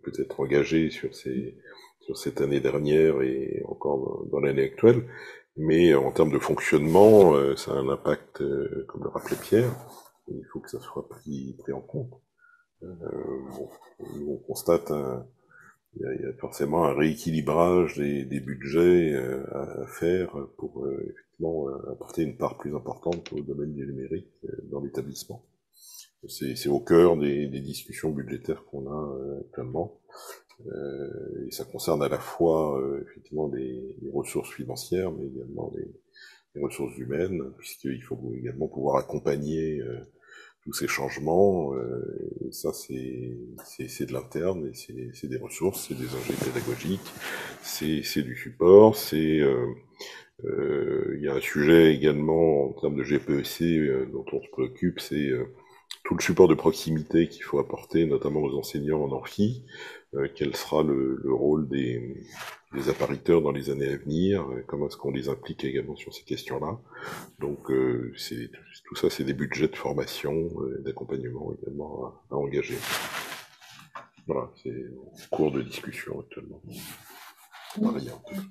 peut-être engagés sur cette année dernière et encore dans l'année actuelle. Mais en termes de fonctionnement, ça a un impact, comme le rappelait Pierre. Il faut que ça soit pris en compte. On constate il y a forcément un rééquilibrage des budgets à faire pour effectivement apporter une part plus importante au domaine du numérique dans l'établissement. C'est au cœur des discussions budgétaires qu'on a actuellement. Et ça concerne à la fois effectivement les ressources financières, mais également les ressources humaines, puisqu'il faut également pouvoir accompagner tous ces changements. Et ça, c'est de l'interne, et c'est des ressources, c'est des ingénieurs pédagogiques, c'est du support, il y a un sujet également en termes de GPEC dont on se préoccupe, c'est tout le support de proximité qu'il faut apporter, notamment aux enseignants en amphi. Quel sera le rôle des appariteurs dans les années à venir, comment est-ce qu'on les implique également sur ces questions-là. Donc tout ça, c'est des budgets de formation et d'accompagnement également à engager. Voilà, c'est en cours de discussion actuellement. Je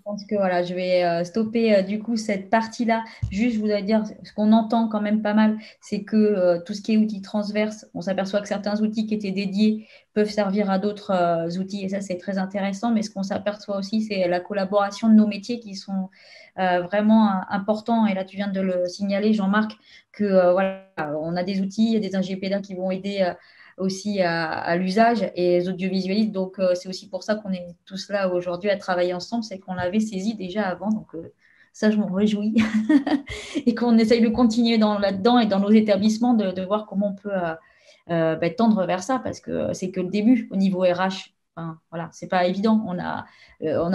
pense que voilà, je vais stopper du coup cette partie-là. Juste, je voudrais dire, ce qu'on entend quand même pas mal, c'est que tout ce qui est outils transverses, on s'aperçoit que certains outils qui étaient dédiés peuvent servir à d'autres outils, et ça, c'est très intéressant. Mais ce qu'on s'aperçoit aussi, c'est la collaboration de nos métiers qui sont vraiment importants. Et là, tu viens de le signaler, Jean-Marc, que voilà, on a des outils, des ingénieurs qui vont aider aussi à l'usage et les audiovisualistes. Donc, c'est aussi pour ça qu'on est tous là aujourd'hui à travailler ensemble, c'est qu'on l'avait saisi déjà avant. Donc, ça, je m'en réjouis. Et qu'on essaye de continuer là-dedans et dans nos établissements de voir comment on peut tendre vers ça, parce que c'est que le début au niveau RH. Enfin, voilà, c'est pas évident. On n'a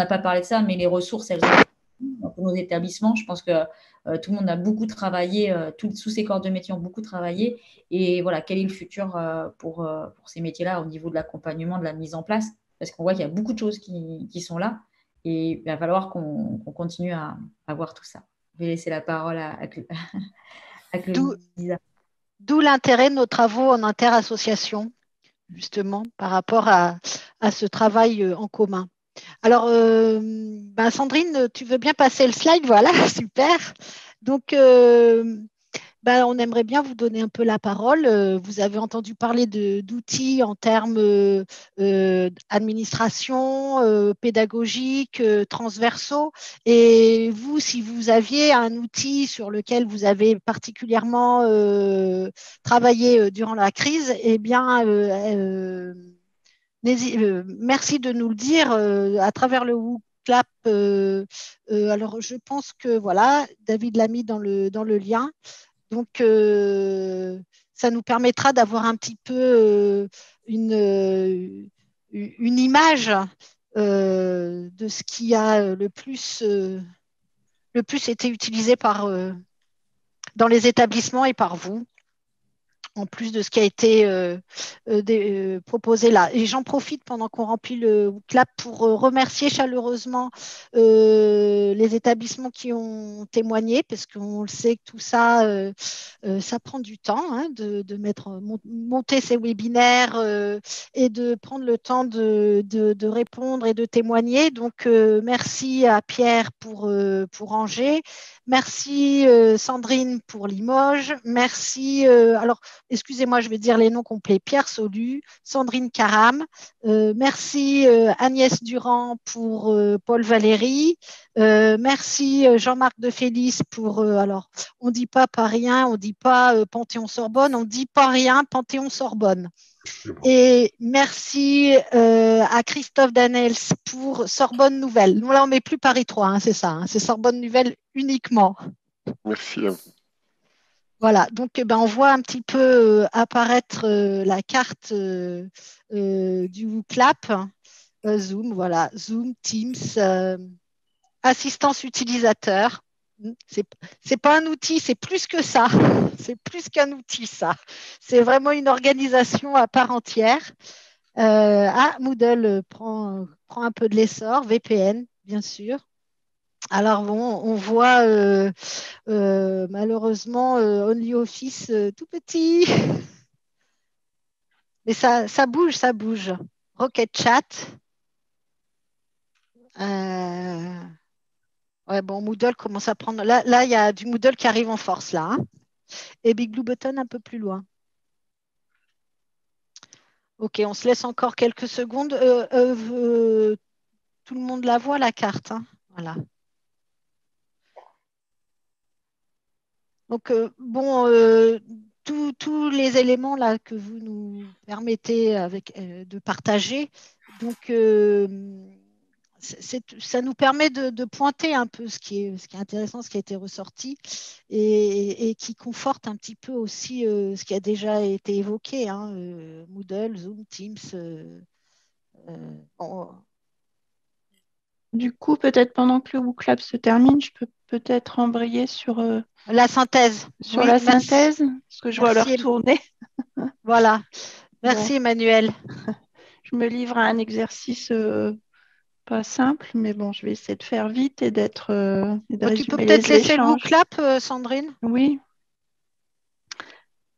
pas parlé de ça, mais les ressources, elles ont pour nos établissements. Je pense que tout le monde a beaucoup travaillé, tous ces corps de métier ont beaucoup travaillé. Et voilà, quel est le futur pour ces métiers-là au niveau de l'accompagnement, de la mise en place? Parce qu'on voit qu'il y a beaucoup de choses qui sont là, et il va falloir qu'on continue à voir tout ça. Je vais laisser la parole à Claudia. D'où l'intérêt de nos travaux en interassociation, justement, par rapport à ce travail en commun. Alors, Sandrine, tu veux bien passer le slide? Voilà, super. Donc, on aimerait bien vous donner un peu la parole. Vous avez entendu parler d'outils en termes administration, pédagogique, transversaux. Et vous, si vous aviez un outil sur lequel vous avez particulièrement travaillé durant la crise, eh bien, merci de nous le dire à travers le WooClap. Alors, je pense que voilà, David l'a mis dans le lien. Donc, ça nous permettra d'avoir un petit peu une image de ce qui a le plus été utilisé dans les établissements et par vous. en plus de ce qui a été proposé là. Et j'en profite pendant qu'on remplit le clap pour remercier chaleureusement les établissements qui ont témoigné, parce qu'on le sait que tout ça, ça prend du temps hein, de monter ces webinaires et de prendre le temps de répondre et de témoigner. Donc, merci à Pierre pour Angers. Merci Sandrine pour Limoges. Merci, alors excusez-moi, je vais dire les noms complets. Pierre Solu, Sandrine Caram. Merci Agnès Durand pour Paul Valéry. Merci Jean-Marc de Félix pour, alors on ne dit pas Parisien, on ne dit pas Panthéon-Sorbonne, on dit pas rien, Panthéon-Sorbonne. Et merci à Christophe Danels pour Sorbonne Nouvelle. Nous, là, on ne met plus Paris 3, hein, c'est ça. Hein, c'est Sorbonne Nouvelle uniquement. Merci à vous. Voilà, donc on voit un petit peu apparaître la carte du clap. Zoom, voilà. Zoom, Teams, assistance utilisateur. C'est pas un outil, c'est plus que ça. C'est plus qu'un outil, ça. C'est vraiment une organisation à part entière. Moodle prend un peu de l'essor, VPN, bien sûr. Alors bon, on voit malheureusement OnlyOffice tout petit. Mais ça bouge, ça bouge. Rocket Chat. Ouais, bon, Moodle commence à prendre. Là, il y a du Moodle qui arrive en force, là. Hein. Et Big Blue Button un peu plus loin. Ok, on se laisse encore quelques secondes. Tout le monde la voit, la carte. Hein. Voilà. Donc, tous les éléments là que vous nous permettez de partager, donc ça nous permet de pointer un peu ce qui est intéressant, ce qui a été ressorti et qui conforte un petit peu aussi ce qui a déjà été évoqué, hein, Moodle, Zoom, Teams. Du coup, peut-être pendant que le WooClap se termine, je peux peut-être embrayer sur la synthèse. Sur oui, la synthèse, parce que je vois leur tourner. Voilà. Merci bon. Emmanuel. Je me livre à un exercice pas simple, mais bon, je vais essayer de faire vite et d'être. Tu peux peut-être laisser le WooClap, Sandrine? Oui.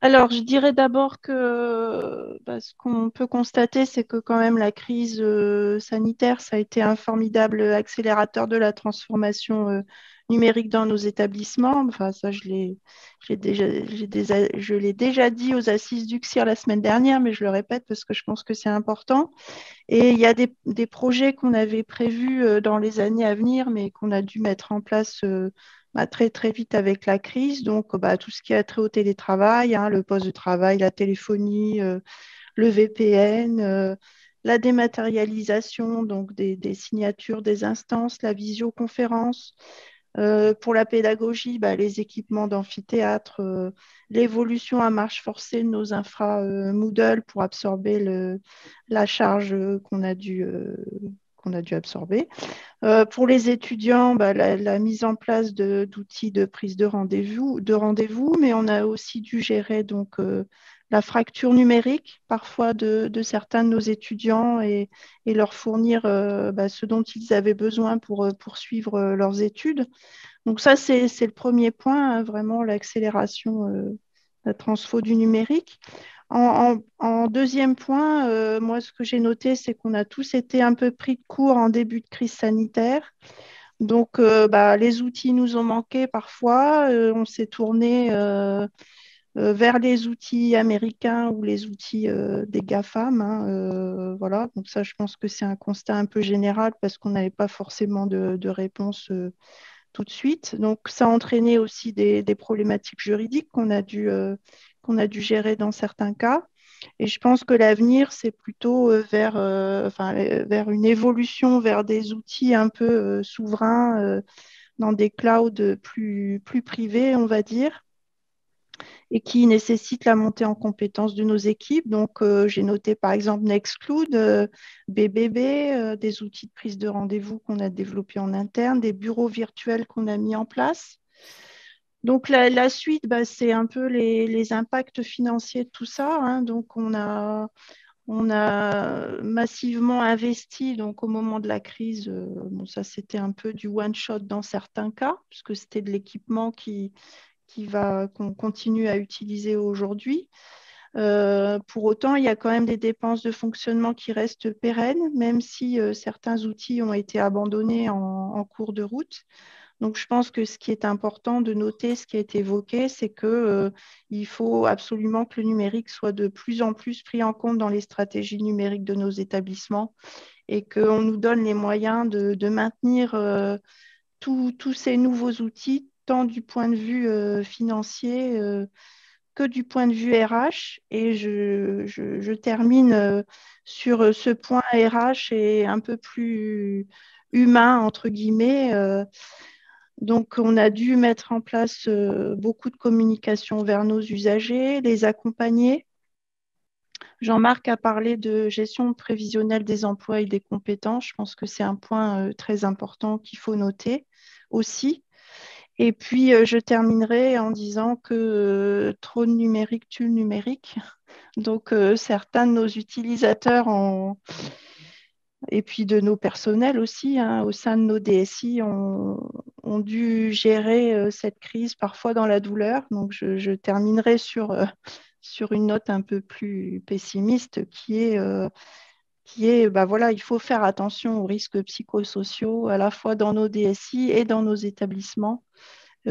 Alors, je dirais d'abord que ce qu'on peut constater, c'est que quand même la crise sanitaire, ça a été un formidable accélérateur de la transformation numérique dans nos établissements. Enfin, ça, je l'ai déjà dit aux assises du CIR la semaine dernière, mais je le répète parce que je pense que c'est important. Et il y a des projets qu'on avait prévus dans les années à venir, mais qu'on a dû mettre en place très, très vite avec la crise. Donc, tout ce qui a trait au télétravail, hein, le poste de travail, la téléphonie, le VPN, la dématérialisation donc des signatures, des instances, la visioconférence. Pour la pédagogie, les équipements d'amphithéâtre, l'évolution à marche forcée de nos infra Moodle pour absorber la charge qu'on a dû absorber. Pour les étudiants, la mise en place d'outils de prise de rendez-vous, mais on a aussi dû gérer donc la fracture numérique parfois de certains de nos étudiants et leur fournir ce dont ils avaient besoin pour poursuivre leurs études. Donc ça, c'est le premier point, hein, vraiment l'accélération, la transfo du numérique. En deuxième point, moi, ce que j'ai noté, c'est qu'on a tous été un peu pris de court en début de crise sanitaire. Donc, les outils nous ont manqué parfois. On s'est tourné vers les outils américains ou les outils des GAFAM. Hein, voilà. Donc ça, je pense que c'est un constat un peu général parce qu'on n'avait pas forcément de réponse tout de suite. Donc, ça a entraîné aussi des problématiques juridiques qu'on a dû gérer dans certains cas. Et je pense que l'avenir, c'est plutôt vers une évolution vers des outils un peu souverains dans des clouds plus privés, on va dire, et qui nécessitent la montée en compétences de nos équipes. Donc, j'ai noté par exemple Nextcloud, BBB, des outils de prise de rendez-vous qu'on a développés en interne, des bureaux virtuels qu'on a mis en place. Donc, la suite, c'est un peu les impacts financiers de tout ça, hein. Donc, on a massivement investi donc, au moment de la crise. Ça, c'était un peu du one-shot dans certains cas, puisque c'était de l'équipement qu'on continue à utiliser aujourd'hui. Pour autant, il y a quand même des dépenses de fonctionnement qui restent pérennes, même si certains outils ont été abandonnés en cours de route. Donc, je pense que ce qui est important de noter, ce qui a été évoqué, c'est qu'il faut absolument que le numérique soit de plus en plus pris en compte dans les stratégies numériques de nos établissements et qu'on nous donne les moyens de maintenir tous ces nouveaux outils, tant du point de vue financier que du point de vue RH. Et je termine sur ce point RH et un peu plus humain, entre guillemets. Donc, on a dû mettre en place beaucoup de communication vers nos usagers, les accompagner. Jean-Marc a parlé de gestion prévisionnelle des emplois et des compétences. Je pense que c'est un point très important qu'il faut noter aussi. Et puis, je terminerai en disant que trop de numérique tue le numérique. Donc, certains de nos utilisateurs et puis de nos personnels aussi, hein, au sein de nos DSI, ont dû gérer cette crise parfois dans la douleur. Donc, je terminerai sur une note un peu plus pessimiste qui est voilà, il faut faire attention aux risques psychosociaux à la fois dans nos DSI et dans nos établissements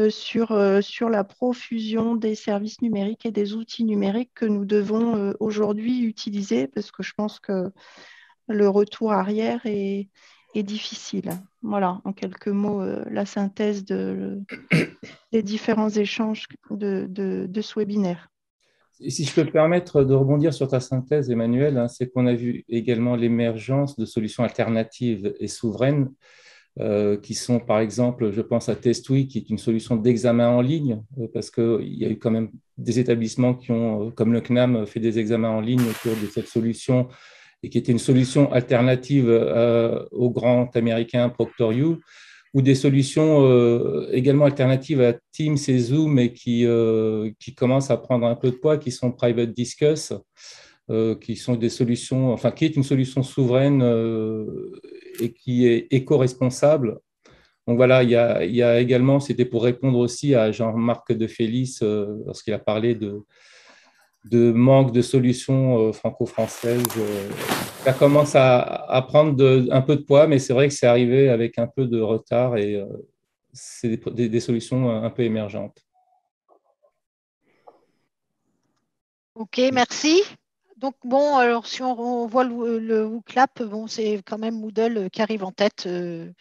sur la profusion des services numériques et des outils numériques que nous devons aujourd'hui utiliser, parce que je pense que le retour arrière est difficile. Voilà, en quelques mots, la synthèse des différents échanges de ce webinaire. Et si je peux me permettre de rebondir sur ta synthèse, Emmanuel, hein, c'est qu'on a vu également l'émergence de solutions alternatives et souveraines qui sont, par exemple, je pense à TestWeek, qui est une solution d'examen en ligne, parce qu'il y a eu quand même des établissements qui ont, comme le CNAM, fait des examens en ligne autour de cette solution et qui était une solution alternative au grand américain Proctor-U, ou des solutions également alternatives à Teams et Zoom et qui commencent à prendre un peu de poids, qui sont Private Discuss, qui sont des solutions, enfin, qui est une solution souveraine et qui est éco-responsable. Donc voilà, il y a également, c'était pour répondre aussi à Jean-Marc de Félix lorsqu'il a parlé de manque de solutions franco-françaises. Ça commence à prendre un peu de poids, mais c'est vrai que c'est arrivé avec un peu de retard et c'est des solutions un peu émergentes. Ok, merci. Donc bon, alors si on voit le WooClap, bon, c'est quand même Moodle qui arrive en tête de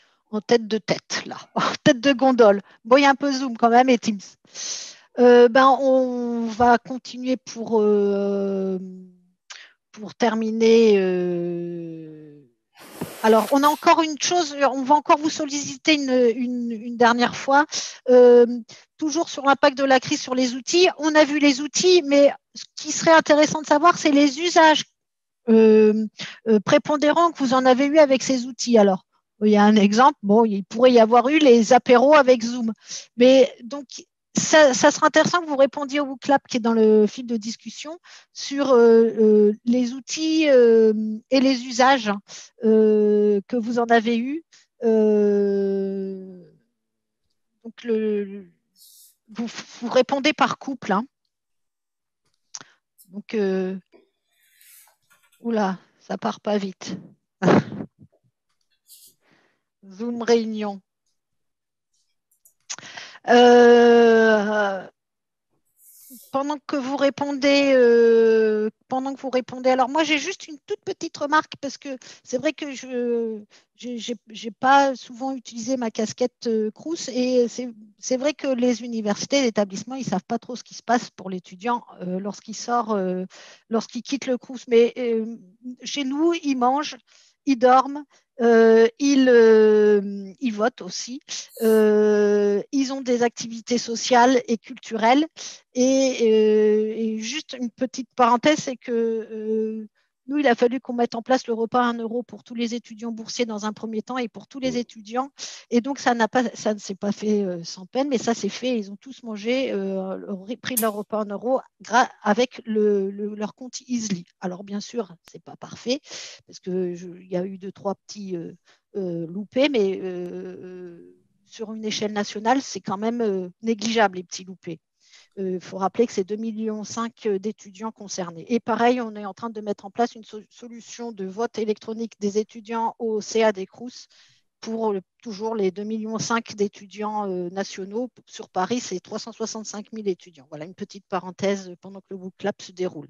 tête, là, en tête de gondole. Bon, il y a un peu Zoom quand même et Teams. On va continuer pour terminer. Alors, on a encore une chose, on va encore vous solliciter une dernière fois. Toujours sur l'impact de la crise sur les outils. On a vu les outils, mais ce qui serait intéressant de savoir, c'est les usages prépondérants que vous en avez eu avec ces outils. Alors, il y a un exemple, bon, il pourrait y avoir eu les apéros avec Zoom. Mais donc, ça sera intéressant que vous répondiez au WooClap qui est dans le fil de discussion sur les outils et les usages que vous en avez eus. Donc, vous répondez par couple. Hein. Donc, oula, ça part pas vite. Zoom réunion. Pendant que vous répondez, alors moi j'ai juste une toute petite remarque parce que c'est vrai que je n'ai pas souvent utilisé ma casquette Crous et c'est vrai que les universités, les établissements, ils ne savent pas trop ce qui se passe pour l'étudiant lorsqu'il sort, lorsqu'il quitte le Crous. Mais chez nous, ils mangent, ils dorment. Ils votent aussi. Ils ont des activités sociales et culturelles. Et juste une petite parenthèse, c'est que Nous, il a fallu qu'on mette en place le repas à 1 euro pour tous les étudiants boursiers dans un premier temps et pour tous les étudiants. Et donc, ça ne s'est pas fait sans peine, mais ça s'est fait. Ils ont tous mangé, pris leur repas à 1 euro avec leur compte Easly. Alors, bien sûr, ce n'est pas parfait parce qu'il y a eu 2-3 petits loupés, mais sur une échelle nationale, c'est quand même négligeable, les petits loupés. Il faut rappeler que c'est 2,5 millions d'étudiants concernés. Et pareil, on est en train de mettre en place une solution de vote électronique des étudiants au CA des Crous pour toujours les 2,5 millions d'étudiants nationaux. Sur Paris, c'est 365 000 étudiants. Voilà une petite parenthèse pendant que le WooClap se déroule.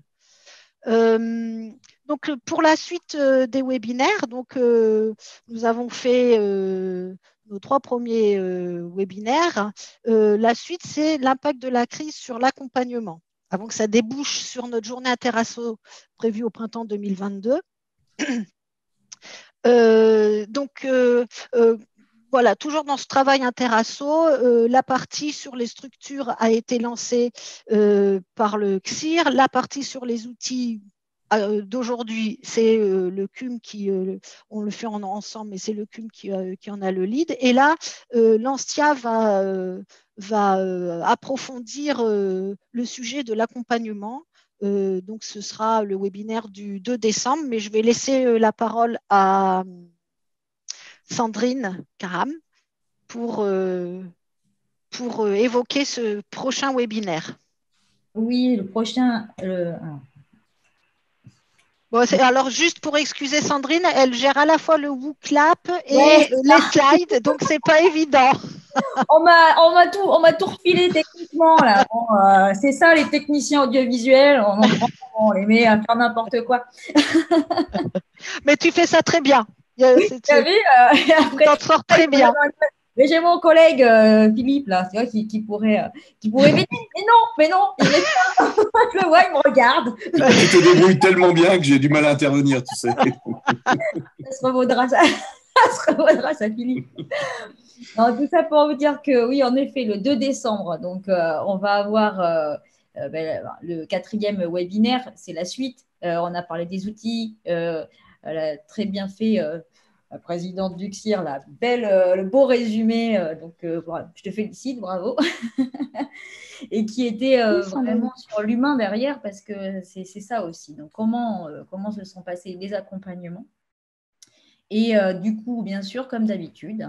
Donc, pour la suite des webinaires, nous avons fait nos 3 premiers webinaires. La suite, c'est l'impact de la crise sur l'accompagnement, avant que ça débouche sur notre journée interasso prévue au printemps 2022. Voilà, toujours dans ce travail interasso, la partie sur les structures a été lancée par le CSIR. La partie sur les outils d'aujourd'hui, c'est le CUM on le fait ensemble, mais c'est le CUM qui en a le lead. Et là, l'ANSTIA va approfondir le sujet de l'accompagnement. Donc, ce sera le webinaire du 2 décembre, mais je vais laisser la parole à Sandrine Karam pour évoquer ce prochain webinaire. Oui, le prochain. Bon, alors, juste pour excuser Sandrine, elle gère à la fois le WooClap et les slides, donc c'est pas évident. On m'a tout refilé techniquement là. Bon, c'est ça les techniciens audiovisuels, on les met à faire n'importe quoi. Mais tu fais ça très bien. Tu as vu, tu t'en sors très bien. Mais j'ai mon collègue Philippe là, c'est vrai qui pourrait m'aider. Mais non, il est pas. Je le vois, il me regarde. Tu te débrouilles tellement bien que j'ai du mal à intervenir, tu sais. Ça se revaudra ça, Philippe. Non, tout ça pour vous dire que oui, en effet, le 2 décembre, donc on va avoir le 4e webinaire, c'est la suite. On a parlé des outils, elle a très bien fait. La présidente du CSIR, le beau résumé, je te félicite, bravo, et qui était vraiment sur l'humain derrière, parce que c'est ça aussi. Donc, comment se sont passés les accompagnements. Et du coup, bien sûr, comme d'habitude,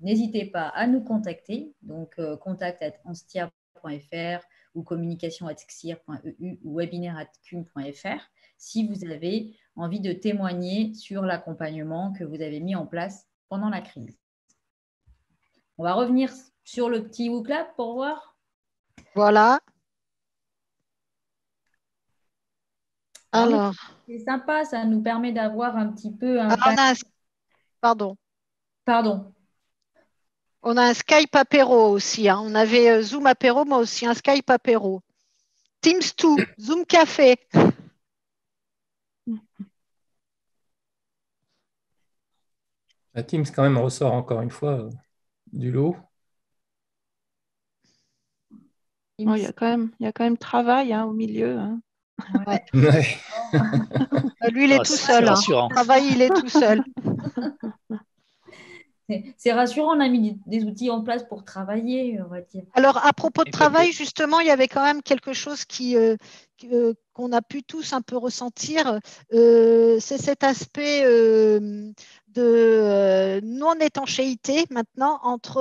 n'hésitez pas à nous contacter, donc contact@anstia.fr ou communication@csir.eu ou webinaire@cum.fr si vous avez envie de témoigner sur l'accompagnement que vous avez mis en place pendant la crise. On va revenir sur le petit WooClap pour voir. Voilà. Alors. C'est sympa, ça nous permet d'avoir un petit peu un... Pardon. On a un Skype apéro aussi. Hein. On avait Zoom apéro, mais aussi un Skype apéro. Teams 2, Zoom café. La Teams, quand même, ressort encore une fois du lot. Oh, il y a quand même travail au milieu. Hein. Ouais. Lui, il est tout seul. Hein. Travail, il est tout seul. C'est rassurant, on a mis des outils en place pour travailler, on va dire. Alors, à propos de travail, justement, il y avait quand même quelque chose qu'on a pu tous un peu ressentir. C'est cet aspect de non-étanchéité maintenant entre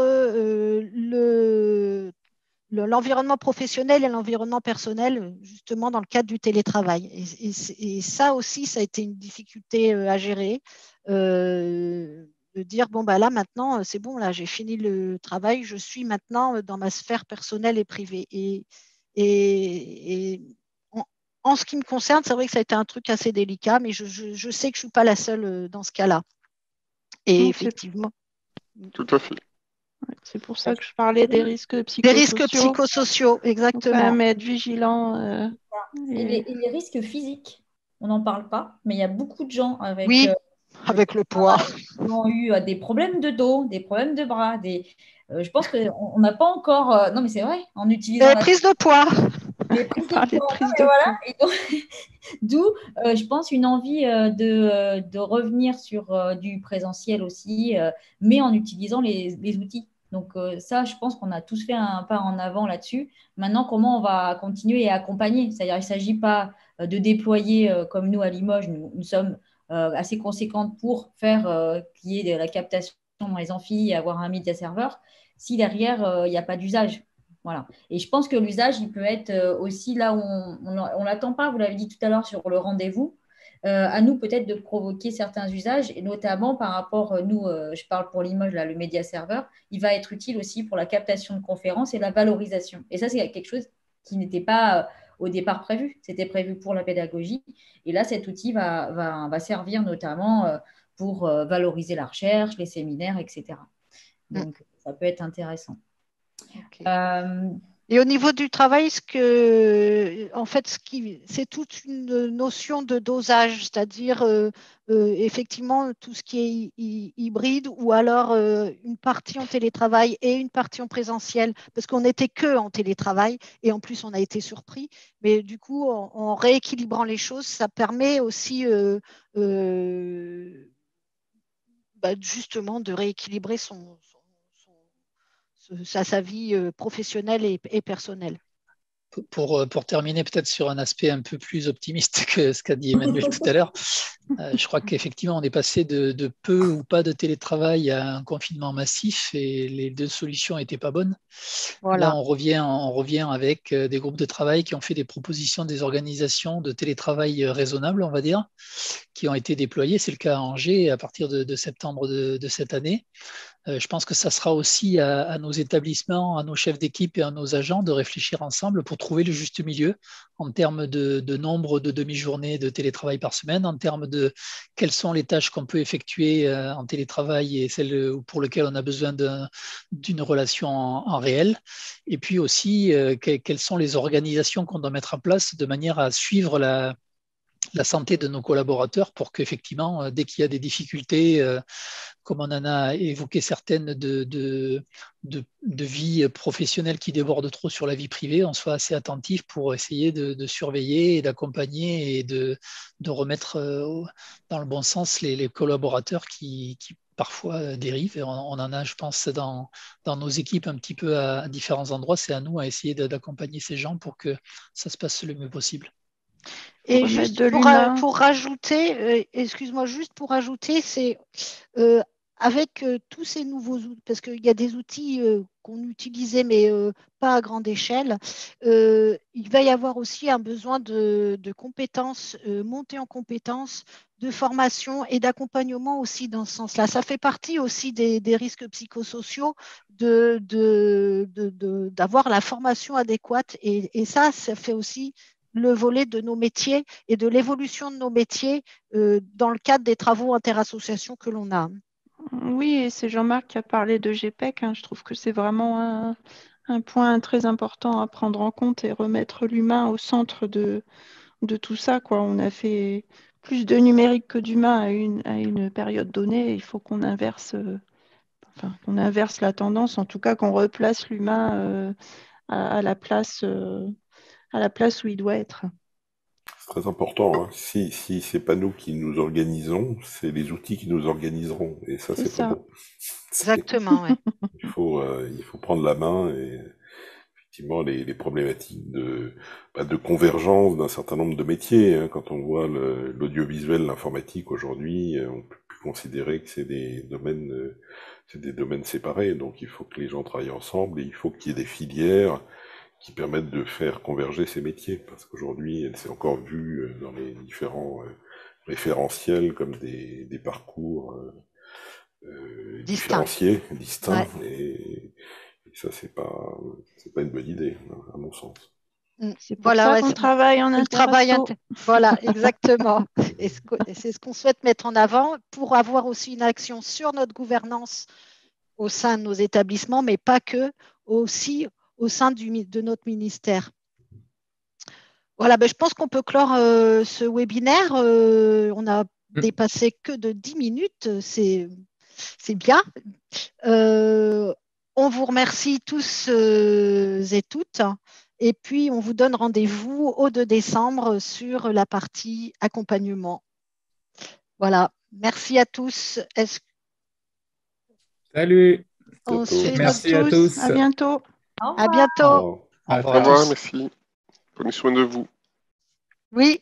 l'environnement professionnel et l'environnement personnel, justement dans le cadre du télétravail. Et ça aussi, ça a été une difficulté à gérer. De dire, bon, bah là, maintenant, c'est bon, là, j'ai fini le travail, je suis maintenant dans ma sphère personnelle et privée. Et en ce qui me concerne, c'est vrai que ça a été un truc assez délicat, mais je sais que je ne suis pas la seule dans ce cas-là. Et effectivement. Tout à fait. C'est pour ça que je parlais des risques psychosociaux. Des risques psychosociaux, exactement. Faut quand même être vigilant. Et les risques physiques, on n'en parle pas, mais il y a beaucoup de gens avec... Oui. Avec le poids. Ils ont eu des problèmes de dos, des problèmes de bras. Je pense qu'on n'a pas encore. Non, mais c'est vrai, en utilisant. Prise de poids. des prises de poids. Voilà. Et donc, d'où, je pense, une envie de revenir sur du présentiel aussi, mais en utilisant les outils. Donc ça, je pense qu'on a tous fait un pas en avant là-dessus. Maintenant, comment on va continuer et accompagner? C'est-à-dire, il ne s'agit pas de déployer comme nous à Limoges, nous sommes assez conséquentes pour faire qu'il y ait de la captation dans les amphis et avoir un média serveur, si derrière, il n'y a pas d'usage. Voilà. Et je pense que l'usage, il peut être aussi là où on ne l'attend pas, vous l'avez dit tout à l'heure sur le rendez-vous, à nous peut-être de provoquer certains usages, et notamment par rapport, nous, je parle pour Limoges, là, le média serveur, il va être utile aussi pour la captation de conférences et la valorisation. Et ça, c'est quelque chose qui n'était pas au départ prévu, c'était prévu pour la pédagogie. Et là, cet outil va servir notamment pour valoriser la recherche, les séminaires, etc. Donc, ça peut être intéressant. Okay. Et au niveau du travail, en fait, c'est toute une notion de dosage, c'est-à-dire effectivement tout ce qui est hybride ou alors une partie en télétravail et une partie en présentiel, parce qu'on n'était que en télétravail et en plus on a été surpris. Mais du coup, en rééquilibrant les choses, ça permet aussi justement de rééquilibrer sa vie professionnelle et personnelle. Pour terminer peut-être sur un aspect un peu plus optimiste que ce qu'a dit Emmanuel tout à l'heure, je crois qu'effectivement on est passé de peu ou pas de télétravail à un confinement massif et les deux solutions n'étaient pas bonnes. Voilà. Là on revient avec des groupes de travail qui ont fait des propositions, des organisations de télétravail raisonnables, on va dire, qui ont été déployées. C'est le cas à Angers à partir de septembre de cette année. Je pense que ça sera aussi à nos établissements, à nos chefs d'équipe et à nos agents de réfléchir ensemble pour trouver le juste milieu en termes de nombre de demi-journées de télétravail par semaine, en termes de quelles sont les tâches qu'on peut effectuer en télétravail et celles pour lesquelles on a besoin d'une relation en réel, et puis aussi quelles sont les organisations qu'on doit mettre en place de manière à suivre la santé de nos collaborateurs pour qu'effectivement, dès qu'il y a des difficultés, comme on en a évoqué certaines de vie professionnelle qui débordent trop sur la vie privée, on soit assez attentif pour essayer de surveiller et d'accompagner et de remettre dans le bon sens les collaborateurs qui parfois dérivent. Et on en a, je pense, dans nos équipes un petit peu à différents endroits. C'est à nous à essayer d'accompagner ces gens pour que ça se passe le mieux possible. Et juste pour rajouter, excuse-moi, juste pour rajouter, c'est avec tous ces nouveaux outils, parce qu'il y a des outils qu'on utilisait, mais pas à grande échelle, il va y avoir aussi un besoin de compétences, montée en compétences, de formation et d'accompagnement aussi dans ce sens-là. Ça fait partie aussi des risques psychosociaux d'avoir la formation adéquate, et ça fait aussi le volet de nos métiers et de l'évolution de nos métiers dans le cadre des travaux interassociations que l'on a. Oui, et c'est Jean-Marc qui a parlé de GPEC. Je trouve que c'est vraiment un point très important à prendre en compte et remettre l'humain au centre de tout ça, quoi. On a fait plus de numérique que d'humain à une période donnée. Il faut qu'on inverse, la tendance, en tout cas qu'on replace l'humain à la place où il doit être. C'est très important. Hein. Si c'est pas nous qui nous organisons, c'est les outils qui nous organiseront. Et ça, c'est pas bon. Exactement, ouais. Il faut prendre la main et effectivement les problématiques de convergence d'un certain nombre de métiers. Hein. Quand on voit l'audiovisuel, l'informatique aujourd'hui, on peut plus considérer que c'est des domaines séparés. Donc il faut que les gens travaillent ensemble et il faut qu'il y ait des filières qui permettent de faire converger ces métiers, parce qu'aujourd'hui, c'est encore vu dans les différents référentiels comme des parcours différenciés, distincts, ouais. Et ça, c'est pas une bonne idée, à mon sens. C'est pour ça qu'on travaille en interasso. Voilà, exactement. Et c'est ce qu'on souhaite mettre en avant pour avoir aussi une action sur notre gouvernance au sein de nos établissements, mais pas que, aussi au sein de notre ministère. Voilà, je pense qu'on peut clore ce webinaire. On a dépassé que de 10 minutes, c'est bien. On vous remercie tous et toutes. Et puis, on vous donne rendez-vous au 2 décembre sur la partie accompagnement. Voilà. Merci à tous. Salut. Merci à tous. À bientôt. À bientôt. Au revoir, merci. Prenez soin de vous. Oui.